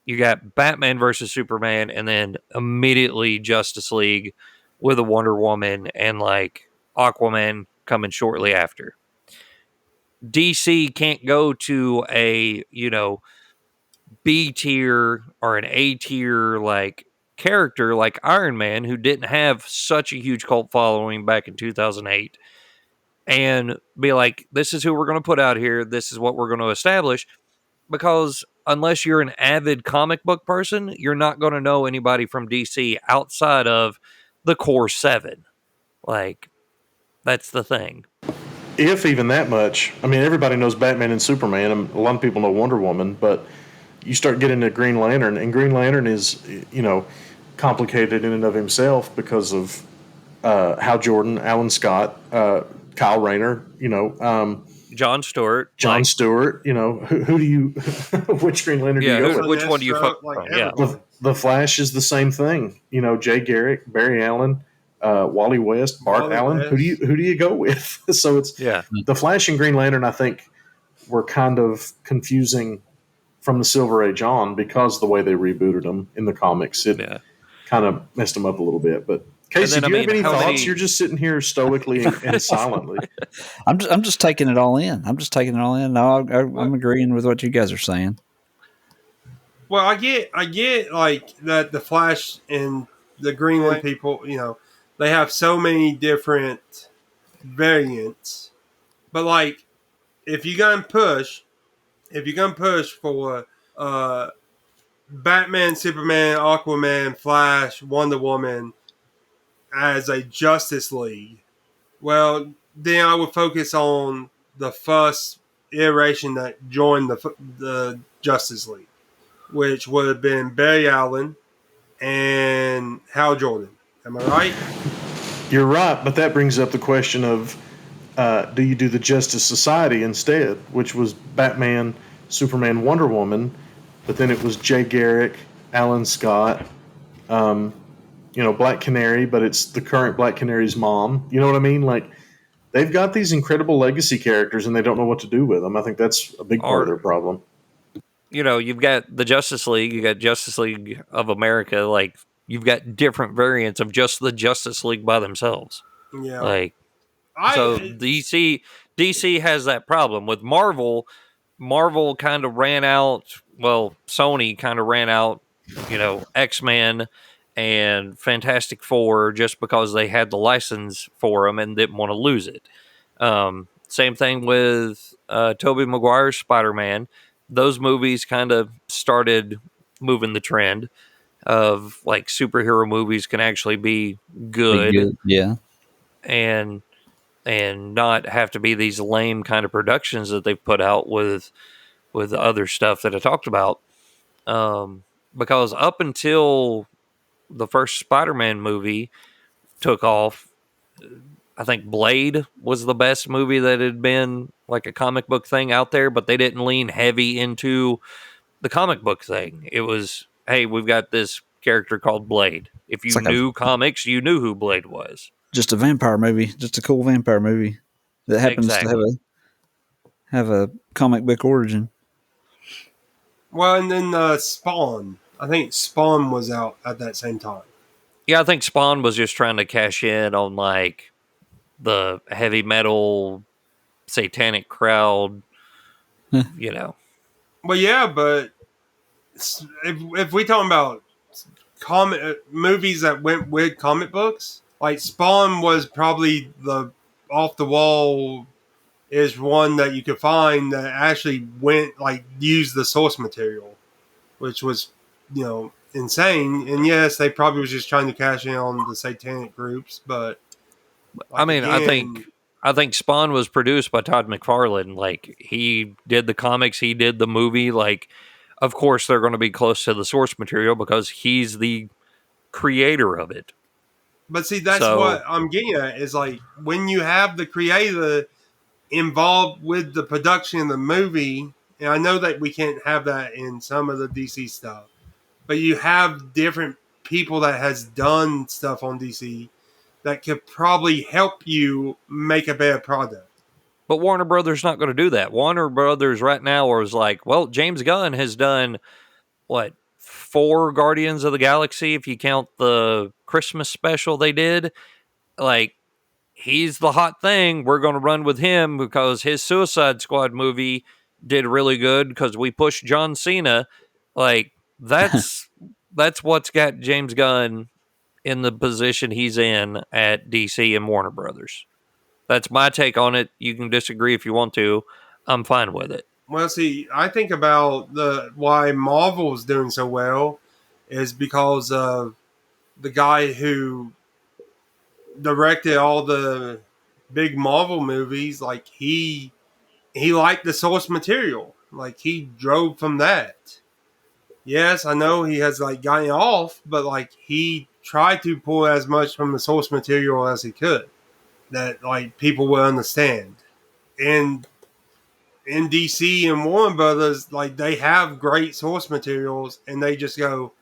You got Batman versus Superman, and then immediately Justice League with a Wonder Woman and like Aquaman coming shortly after. DC can't go to a, B tier or an A tier like character like Iron Man, who didn't have such a huge cult following back in 2008, and be like, this is who we're going to put out here. This is what we're going to establish. Because unless you're an avid comic book person, you're not going to know anybody from DC outside of the core seven. Like, that's the thing. If even that much. I mean, everybody knows Batman and Superman, and a lot of people know Wonder Woman, but you start getting to Green Lantern, and Green Lantern is, complicated in and of himself because of Hal Jordan, Alan Scott, Kyle Rayner, John Stewart. John Stewart. Who do you, which Green Lantern do you go with? Which one do you fuck like from? Yeah. The Flash is the same thing. Jay Garrick, Barry Allen, Wally West, Bart Wally Allen. West. Who do you go with? So it's the Flash and Green Lantern. I think were kind of confusing from the Silver Age on because of the way they rebooted them in the comics. It kind of messed them up a little bit. But Casey, do you have any thoughts? You're just sitting here stoically and silently. I'm just taking it all in. No, I'm agreeing with what you guys are saying. Well, I get like that the Flash and the Green Lantern people, they have so many different variants. But like if you're gonna push for Batman, Superman, Aquaman, Flash, Wonder Woman as a Justice League, well, then I would focus on the first iteration that joined the Justice League, which would have been Barry Allen and Hal Jordan. Am I right? You're right, but that brings up the question of do you do the Justice Society instead, which was Batman, Superman, Wonder Woman, but then it was Jay Garrick, Alan Scott, Black Canary, but it's the current Black Canary's mom. You know what I mean? Like, they've got these incredible legacy characters, and they don't know what to do with them. I think that's a big part of their problem. You've got the Justice League, you got Justice League of America, like, you've got different variants of just the Justice League by themselves. Yeah. Like, DC has that problem. With Marvel kind of ran out, Sony kind of ran out, X-Men and Fantastic Four just because they had the license for them and didn't want to lose it. Same thing with Tobey Maguire's Spider-Man. Those movies kind of started moving the trend of like superhero movies can actually be good. Yeah. And not have to be these lame kind of productions that they've put out with other stuff that I talked about. Because up until the first Spider-Man movie took off, I think Blade was the best movie that had been like a comic book thing out there, but they didn't lean heavy into the comic book thing. It was, hey, we've got this character called Blade. If you knew comics, you knew who Blade was. Just a vampire movie, just a cool vampire movie that happens to have a comic book origin. Well, and then Spawn. I think Spawn was out at that same time. Yeah, I think Spawn was just trying to cash in on like the heavy metal satanic crowd, Well, yeah, but if we talking about movies that went with comic books, like Spawn was probably the off the wall is one that you could find that actually went like used the source material, which was insane. And yes, they probably was just trying to cash in on the satanic groups, but I mean, again, I think Spawn was produced by Todd McFarlane. Like, he did the comics, he did the movie. Like, of course, they're going to be close to the source material because he's the creator of it. But see, that's what I'm getting at is like when you have the creator involved with the production of the movie, and I know that we can't have that in some of the DC stuff, but you have different people that has done stuff on DC that could probably help you make a better product. But Warner Brothers not going to do that. Warner Brothers right now is like, well, James Gunn has done, what, 4 Guardians of the Galaxy, if you count the Christmas special they did. Like, he's the hot thing. We're going to run with him because his Suicide Squad movie did really good because we pushed John Cena. Like, that's what's got James Gunn in the position he's in at DC and Warner Brothers. That's my take on it. You can disagree if you want to. I'm fine with it. Well, see, I think about why Marvel's doing so well is because of the guy who directed all the big Marvel movies. Like he liked the source material. Like he drove from that. Yes, I know he has like gotten off, but like he tried to pull as much from the source material as he could that like people will understand. And in DC and Warner Brothers, like they have great source materials, and they just go,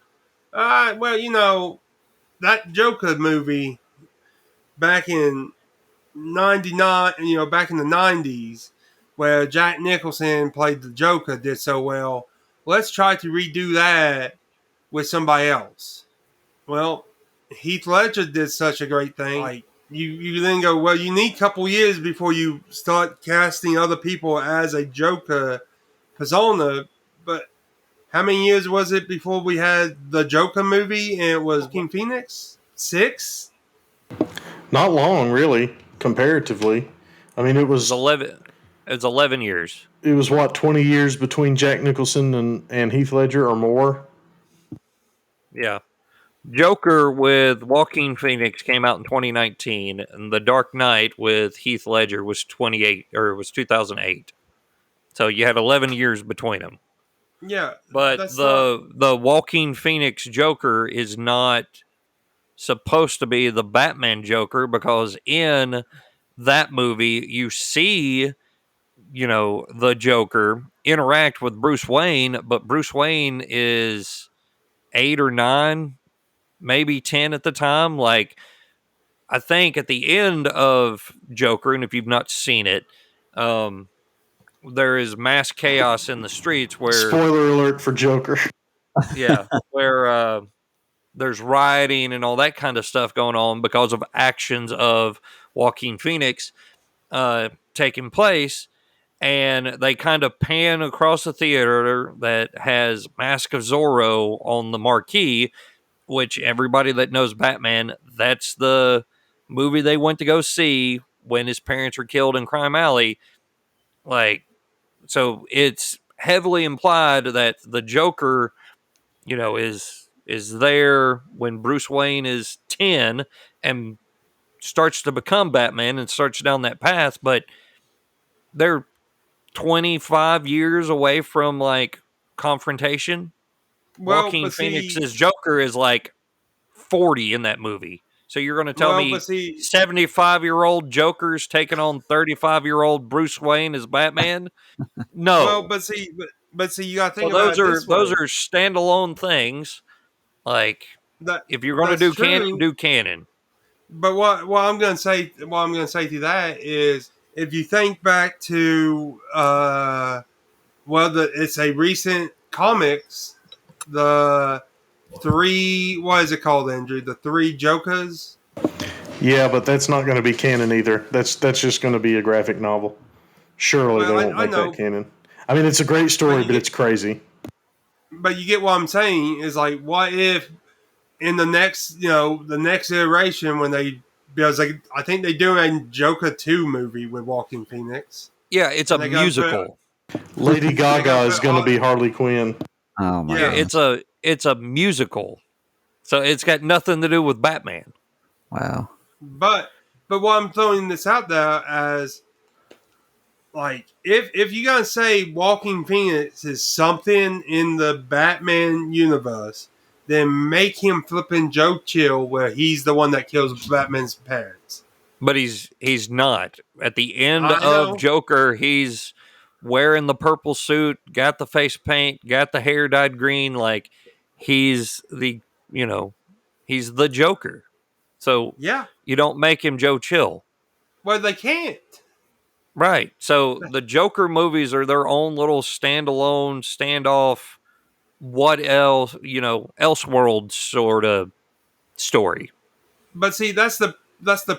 well, that Joker movie back in '99, back in the '90s, where Jack Nicholson played the Joker, did so well. Let's try to redo that with somebody else. Well, Heath Ledger did such a great thing. Like you then go, well, you need a couple years before you start casting other people as a Joker persona. But how many years was it before we had the Joker movie and it was King Phoenix? 6? Not long, really, comparatively. I mean, it was 11. It's 11 years. It was what, 20 years between Jack Nicholson and Heath Ledger or more? Yeah. Joker with Joaquin Phoenix came out in 2019, and The Dark Knight with Heath Ledger was 2008. So you had 11 years between them. Yeah, but the Joaquin Phoenix Joker is not supposed to be the Batman Joker, because in that movie you see, the Joker interact with Bruce Wayne, but Bruce Wayne is 8 or 9, maybe 10 at the time. Like, I think at the end of Joker, and if you've not seen it, there is mass chaos in the streets where... Spoiler alert for Joker. Yeah, where there's rioting and all that kind of stuff going on because of actions of Joaquin Phoenix taking place. And they kind of pan across the theater that has Mask of Zorro on the marquee, which everybody that knows Batman, that's the movie they went to go see when his parents were killed in Crime Alley. Like, so it's heavily implied that the Joker, is there when Bruce Wayne is 10 and starts to become Batman and starts down that path, but they're 25 years away from like confrontation. Well, Joaquin Phoenix's Joker is like 40 in that movie. So you're going to tell me 75-year-old Joker's taking on 35-year-old Bruce Wayne as Batman? No. Well, but see, you got to think about those are standalone things. Like, if you're going to do canon, do canon. But what I'm going to say to that is, if you think back to it's a recent comics, the 3, what is it called, Andrew? The 3 Jokers? Yeah, but that's not going to be canon either. That's just going to be a graphic novel. Surely they won't make that canon. I mean, it's a great story, but it's crazy. But you get what I'm saying, is like, what if in the next iteration, because I think they do a Joker 2 movie with Joaquin Phoenix. Yeah, it's a musical. Lady Gaga is going to be Harley Quinn. Oh my God. It's a musical. So it's got nothing to do with Batman. Wow. But what I'm throwing this out there as, like, if you're going to say Joaquin Phoenix is something in the Batman universe, then make him flipping Joe Chill, where he's the one that kills Batman's parents. But he's not. At the end of Joker, he's wearing the purple suit, got the face paint, got the hair dyed green. Like, he's the Joker. So yeah, you don't make him Joe Chill. Well, they can't. Right. So the Joker movies are their own little standalone, standoff, what else, Elseworld sort of story. But see, that's the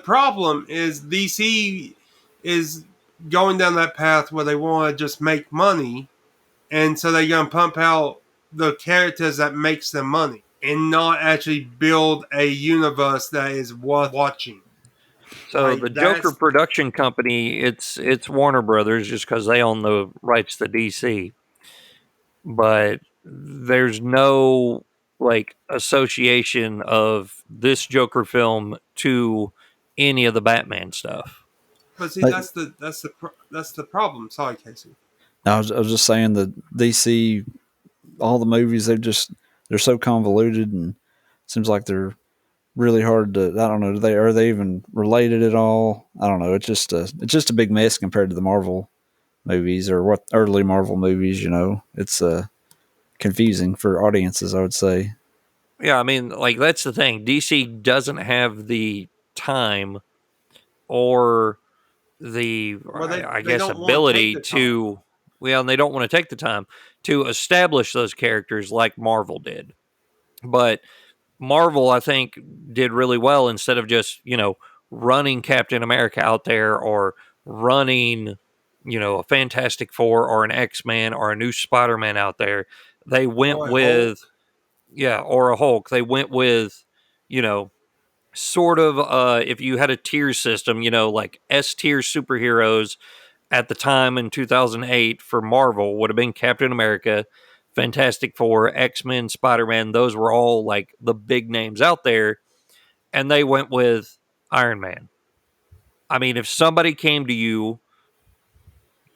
problem is DC is going down that path where they want to just make money, and so they're going to pump out the characters that makes them money and not actually build a universe that is worth watching. So the Joker production company, it's Warner Brothers just because they own the rights to DC, but there's no like association of this Joker film to any of the Batman stuff. But see, Like- that's the problem. Sorry, Casey. I was just saying that DC, all the movies they're so convoluted and seems like they're really hard to. I don't know. Are they even related at all? I don't know. It's just a big mess compared to the Marvel movies or what early Marvel movies. It's confusing for audiences, I would say. Yeah, I mean, like that's the thing. DC doesn't have the time or the, I guess, ability to. Well, and they don't want to take the time to establish those characters like Marvel did. But Marvel, I think, did really well instead of just, running Captain America out there or running, a Fantastic Four or an X-Men or a new Spider-Man out there. They went with, or a Hulk. They went with, sort of, if you had a tier system, like S tier superheroes at the time in 2008 for Marvel would have been Captain America, Fantastic Four, X-Men, Spider-Man. Those were all like the big names out there. And they went with Iron Man. I mean, if somebody came to you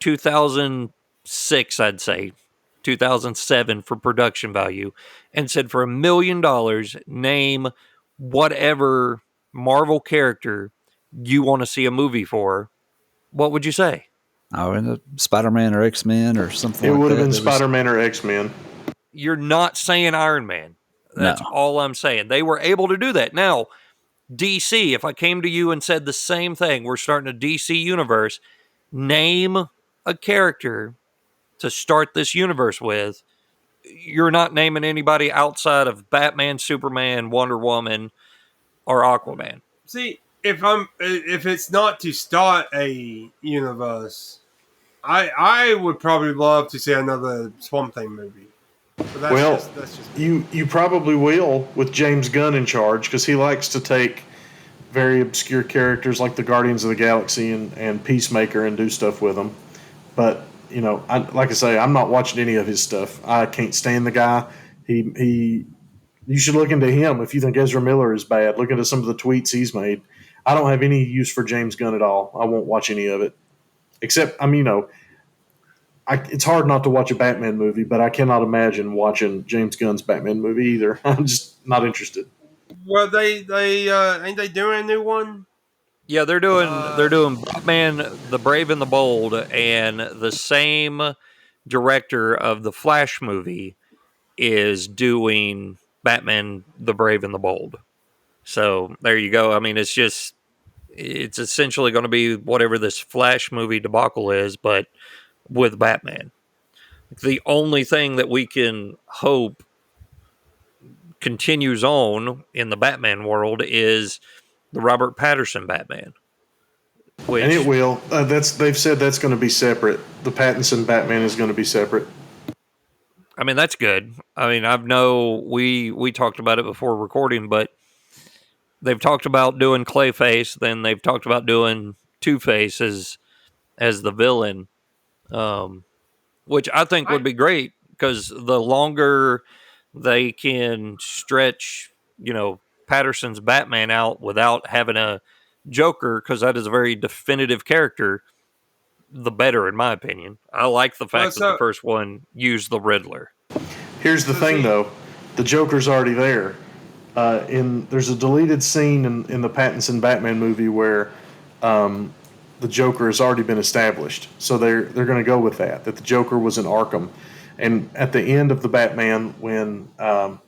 2006, I'd say 2007 for production value and said for $1 million, name whatever Marvel character you want to see a movie for, what would you say? Oh, and Spider-Man or X-Men or something. It like would have that. been Spider-Man or X-Men. You're not saying Iron Man. That's all I'm saying. They were able to do that. Now, DC, if I came to you and said the same thing, we're starting a DC universe, name a character to start this universe with, you're not naming anybody outside of Batman, Superman, Wonder Woman, or Aquaman. See, if it's not to start a universe, I would probably love to see another Swamp Thing movie. But that's just you probably will with James Gunn in charge because he likes to take very obscure characters like the Guardians of the Galaxy and Peacemaker and do stuff with them. But like I say, I'm not watching any of his stuff. I can't stand the guy. You should look into him if you think Ezra Miller is bad. Look into some of the tweets he's made. I don't have any use for James Gunn at all. I won't watch any of it. Except, it's hard not to watch a Batman movie, but I cannot imagine watching James Gunn's Batman movie either. I'm just not interested. Well, they ain't they doing a new one? Yeah, they're doing Batman, the Brave and the Bold, and the same director of the Flash movie is doing Batman, the Brave and the Bold. So there you go. I mean, it's essentially going to be whatever this Flash movie debacle is, but with Batman. The only thing that we can hope continues on in the Batman world is the Robert Pattinson Batman. And it will. They've said that's going to be separate. The Pattinson Batman is going to be separate. I mean, that's good. I mean, we talked about it before recording, but they've talked about doing Clayface, then they've talked about doing Two-Face as the villain, which I think would be great because the longer they can stretch, Patterson's Batman out without having a Joker, because that is a very definitive character, the better, in my opinion. I like the fact that the first one used the Riddler. Here's the thing, though. The Joker's already there. There's a deleted scene in the Pattinson Batman movie where the Joker has already been established. So they're going to go with that the Joker was in Arkham. And at the end of the Batman, when the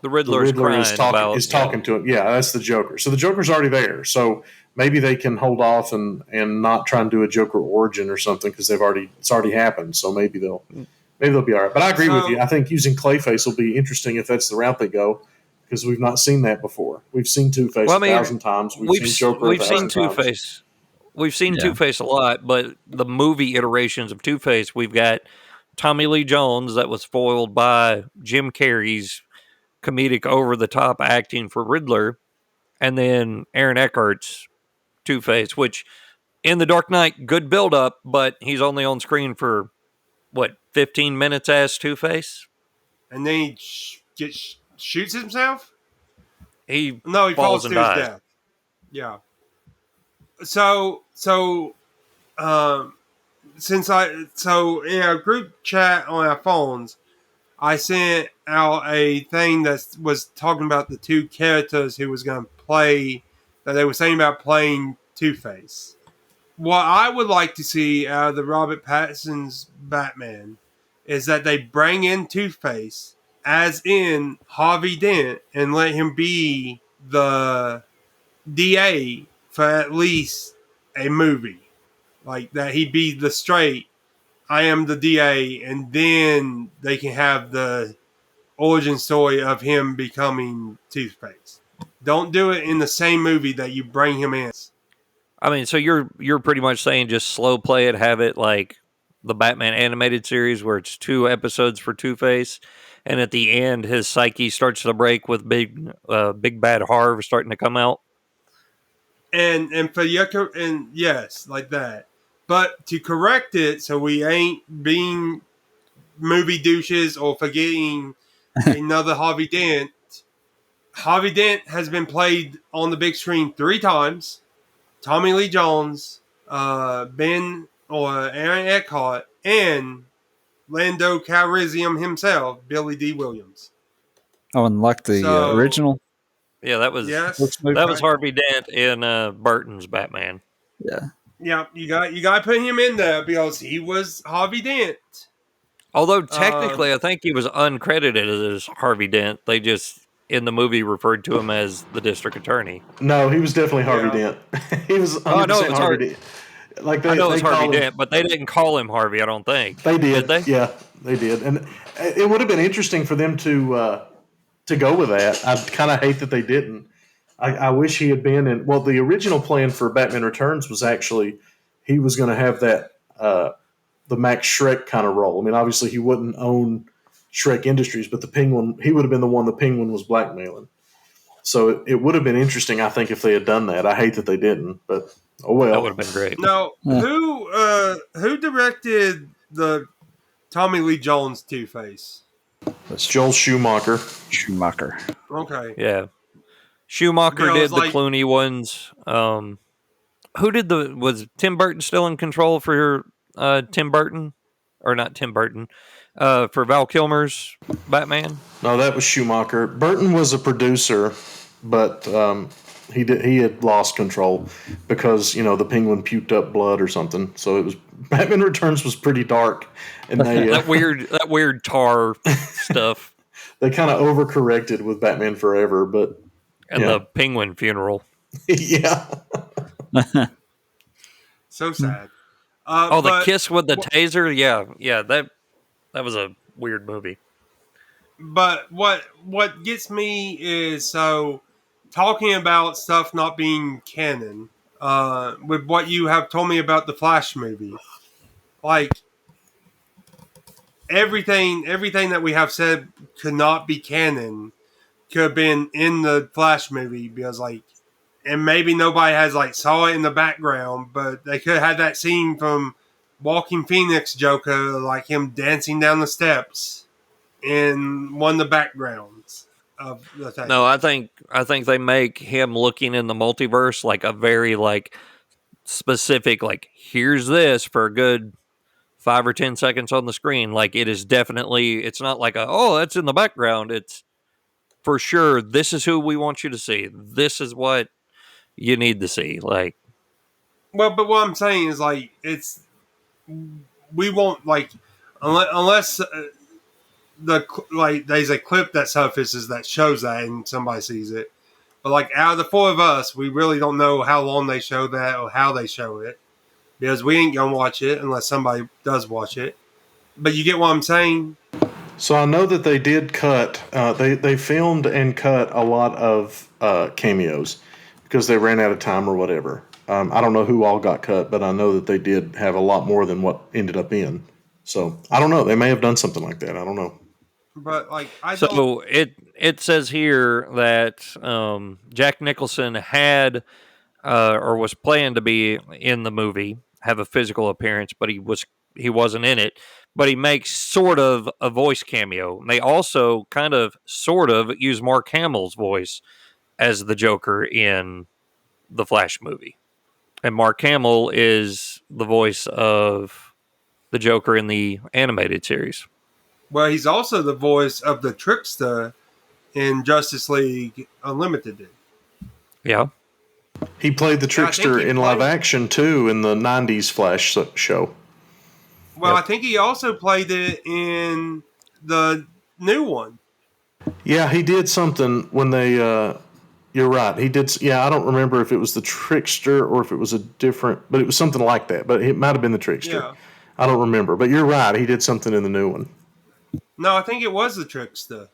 Riddler is talking to him, yeah, that's the Joker. So the Joker's already there. So maybe they can hold off and not try and do a Joker origin or something because it's already happened. So maybe they'll be all right. But I agree with you. I think using Clayface will be interesting if that's the route they go because we've not seen that before. We've seen Two-Face 1,000 times. We've seen Joker we've 1,000 seen times. Two-Face. We've seen Two-Face a lot, but the movie iterations of Two-Face, we've got Tommy Lee Jones that was foiled by Jim Carrey's comedic over-the-top acting for Riddler, and then Aaron Eckhart's Two-Face, which in The Dark Knight, good build-up, but he's only on screen for, 15 minutes as Two-Face? And then he shoots himself? He falls and to his dies. death. Yeah. So since in our group chat on our phones, I sent out a thing that was talking about the two characters who was going to play, that they were saying about playing Two-Face. What I would like to see out of the Robert Pattinson's Batman is that they bring in Two-Face as in Harvey Dent and let him be the DA for at least a movie. Like that he'd be the straight, I am the DA, and then they can have the origin story of him becoming Two-Face. Don't do it in the same movie that you bring him in. I mean, so you're pretty much saying just slow play it, have it like the Batman animated series where it's 2 episodes for Two-Face, and at the end his psyche starts to break with big bad Harv starting to come out. And for Yucca, and yes, like that. But to correct it so we ain't being movie douches or forgetting another Harvey Dent. Harvey Dent has been played on the big screen 3 times. Tommy Lee Jones, Ben or Aaron Eckhart, and Lando Calrissian himself, Billy D. Williams. Oh, and like the original? Yeah, that was Yes. that was Harvey Dent in Burton's Batman. Yeah. Yeah, you got to put him in there because he was Harvey Dent. Although technically, I think he was uncredited as Harvey Dent. They just in the movie referred to him as the district attorney. No, he was definitely Harvey Dent. He was 100% Harvey Dent. Like I know it's Harvey Dent, but they didn't call him Harvey. I don't think they did. Did they? Yeah, they did, and it would have been interesting for them to go with that. I kind of hate that they didn't. I wish he had been in. Well, the original plan for Batman Returns was actually he was going to have that the Max Schreck kind of role. I mean, obviously he wouldn't own Schreck Industries, but the Penguin, he would have been the one the Penguin was blackmailing. So it would have been interesting, I think, if they had done that. I hate that they didn't, but oh well. That would have been great. Now, who directed the Tommy Lee Jones Two-Face? That's Joel Schumacher. Okay. Yeah. Schumacher did the Clooney ones. Who did was Tim Burton still in control for Tim Burton? Or not Tim Burton. For Val Kilmer's Batman? No, that was Schumacher. Burton was a producer, but he had lost control because the Penguin puked up blood or something. So it was Batman Returns was pretty dark, and they that weird tar stuff. They kind of overcorrected with Batman Forever, but the Penguin funeral. Yeah. So sad. The kiss with the taser? Yeah, that was a weird movie. But what gets me is talking about stuff not being canon. With what you have told me about the Flash movie, like everything that we have said could not be canon could have been in the Flash movie because and maybe nobody has saw it in the background, but they could have had that scene from Walking Phoenix Joker, like him dancing down the steps in one of the backgrounds of the thing. No, I think they make him looking in the multiverse like a very specific here's this for a good 5 or 10 seconds on the screen. Like it is definitely, it's not like that's in the background. It's for sure. This is who we want you to see. This is what you need to see. Well, but what I'm saying is we won't unless there's a clip that surfaces that shows that and somebody sees it. But like out of the four of us, we really don't know how long they show that or how they show it because we ain't gonna watch it unless somebody does watch it. But you get what I'm saying? So I know that they did cut. They filmed and cut a lot of cameos because they ran out of time or whatever. I don't know who all got cut, but I know that they did have a lot more than what ended up in. So I don't know. They may have done something like that. I don't know. But like I don't. So it says here that Jack Nicholson had or was planned to be in the movie, have a physical appearance, but he wasn't in it. But he makes sort of a voice cameo. And they also kind of sort of use Mark Hamill's voice as the Joker in the Flash movie. And Mark Hamill is the voice of the Joker in the animated series. Well, he's also the voice of the Trickster in Justice League Unlimited. Yeah. He played the Yeah, I think trickster he in live played- action too in the '90s Flash show. Well, Yep. I think he also played it in the new one. Yeah, he did something when they. You're right. He did. Yeah, I don't remember if it was the trickster or if it was a different, but it was something like that. But it might have been the trickster. Yeah. I don't remember. But you're right. He did something in the new one. No, I think it was the Trickster.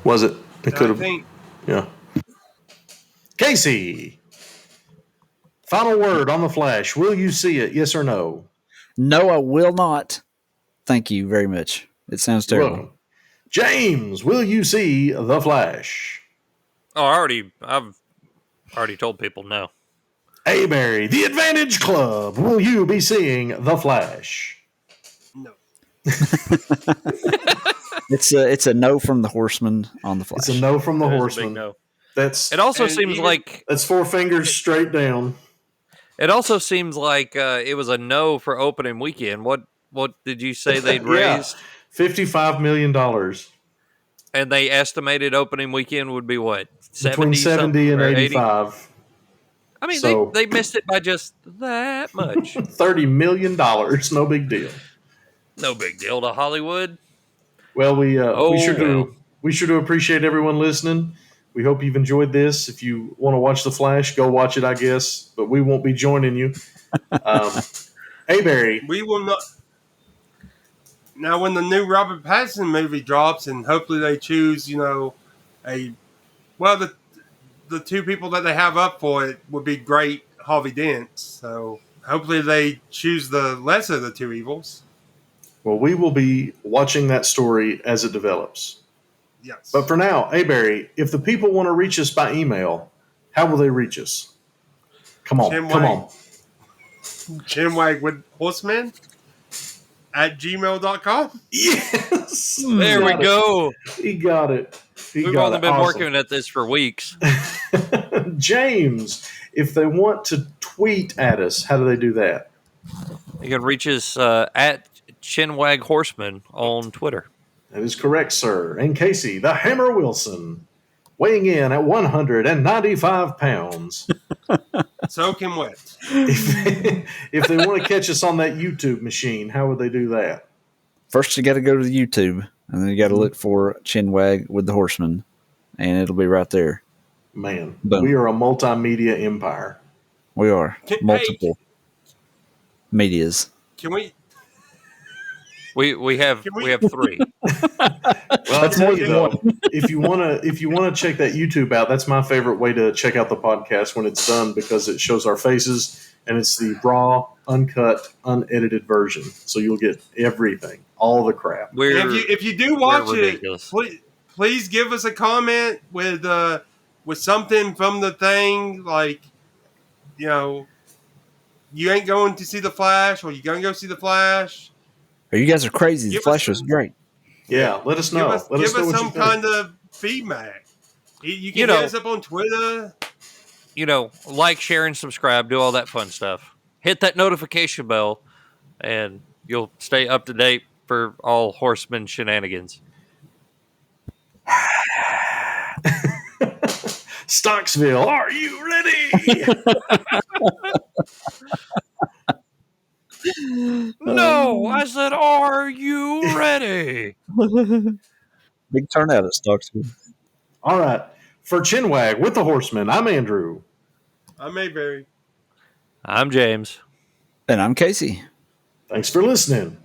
Was it? It could I have. think Yeah. Casey, final word on the Flash. Will you see it? Yes or no? No, I will not. Thank you very much. It sounds You're terrible. welcome. James, will you see the Flash? Oh, I've already told people no. Hey, Barry, the Advantage Club. Will you be seeing the Flash? no. It's a no from the Horsemen on the Flash. It's a no from the It is a big Horseman. no. That's It also And seems even- like that's 4 fingers straight down. it was a no for opening weekend. What did you say they'd Yeah. raised? $55 million. And they estimated opening weekend would be what? Between 70 and 80? 85. I mean, So- they missed it by just that much. $30 million. No big deal. No big deal to Hollywood. Well, we sure well. do appreciate everyone listening. We hope you've enjoyed this. If you want to watch The Flash, go watch it, I guess. But we won't be joining you. Hey, Barry. We will not. Now, when the new Robert Pattinson movie drops, and hopefully they choose, the two people that they have up for it would be great Harvey Dent. So hopefully they choose the lesser of the two evils. Well, we will be watching that story as it develops. Yes. But for now, hey, Barry, if the people want to reach us by email, how will they reach us? Come on. Chinwag with Horsemen at gmail.com. Yes. There we go. He got it. We've only been working at this for weeks. James, if they want to tweet at us, how do they do that? You can reach us at Chinwag Horseman on Twitter. That is correct, sir. And Casey, the Hammer Wilson, weighing in at 195 pounds. Soaking wet. If they want to catch us on that YouTube machine, how would they do that? First, you got to go to the YouTube, and then you got to look for Chinwag with the Horsemen, and it'll be right there. Man, Boom. we are a multimedia empire. We are Hey, multiple medias. Can we? We have Can we- we have three. Well, I'll tell you though, if you wanna check that YouTube out, that's my favorite way to check out the podcast when it's done because it shows our faces and it's the raw, uncut, unedited version. So you'll get everything, all the crap. We're If you do watch it, ridiculous. please give us a comment with something from the thing like, you ain't going to see the Flash, or you gonna go see the Flash. Or you guys are crazy. The Give us Flash was some- great. Yeah, let us know. Give Let us know what some you think. kind of feedback. You can You hit know- us up on Twitter. Like, share, and subscribe. Do all that fun stuff. Hit that notification bell, and you'll stay up to date for all Horseman shenanigans. Stocksville, are you ready? No, I said, are you ready? Big turnout at Stocksville. All right. For Chinwag with the Horsemen, I'm Andrew. I'm Mayberry. I'm James. And I'm Casey. Thanks for listening.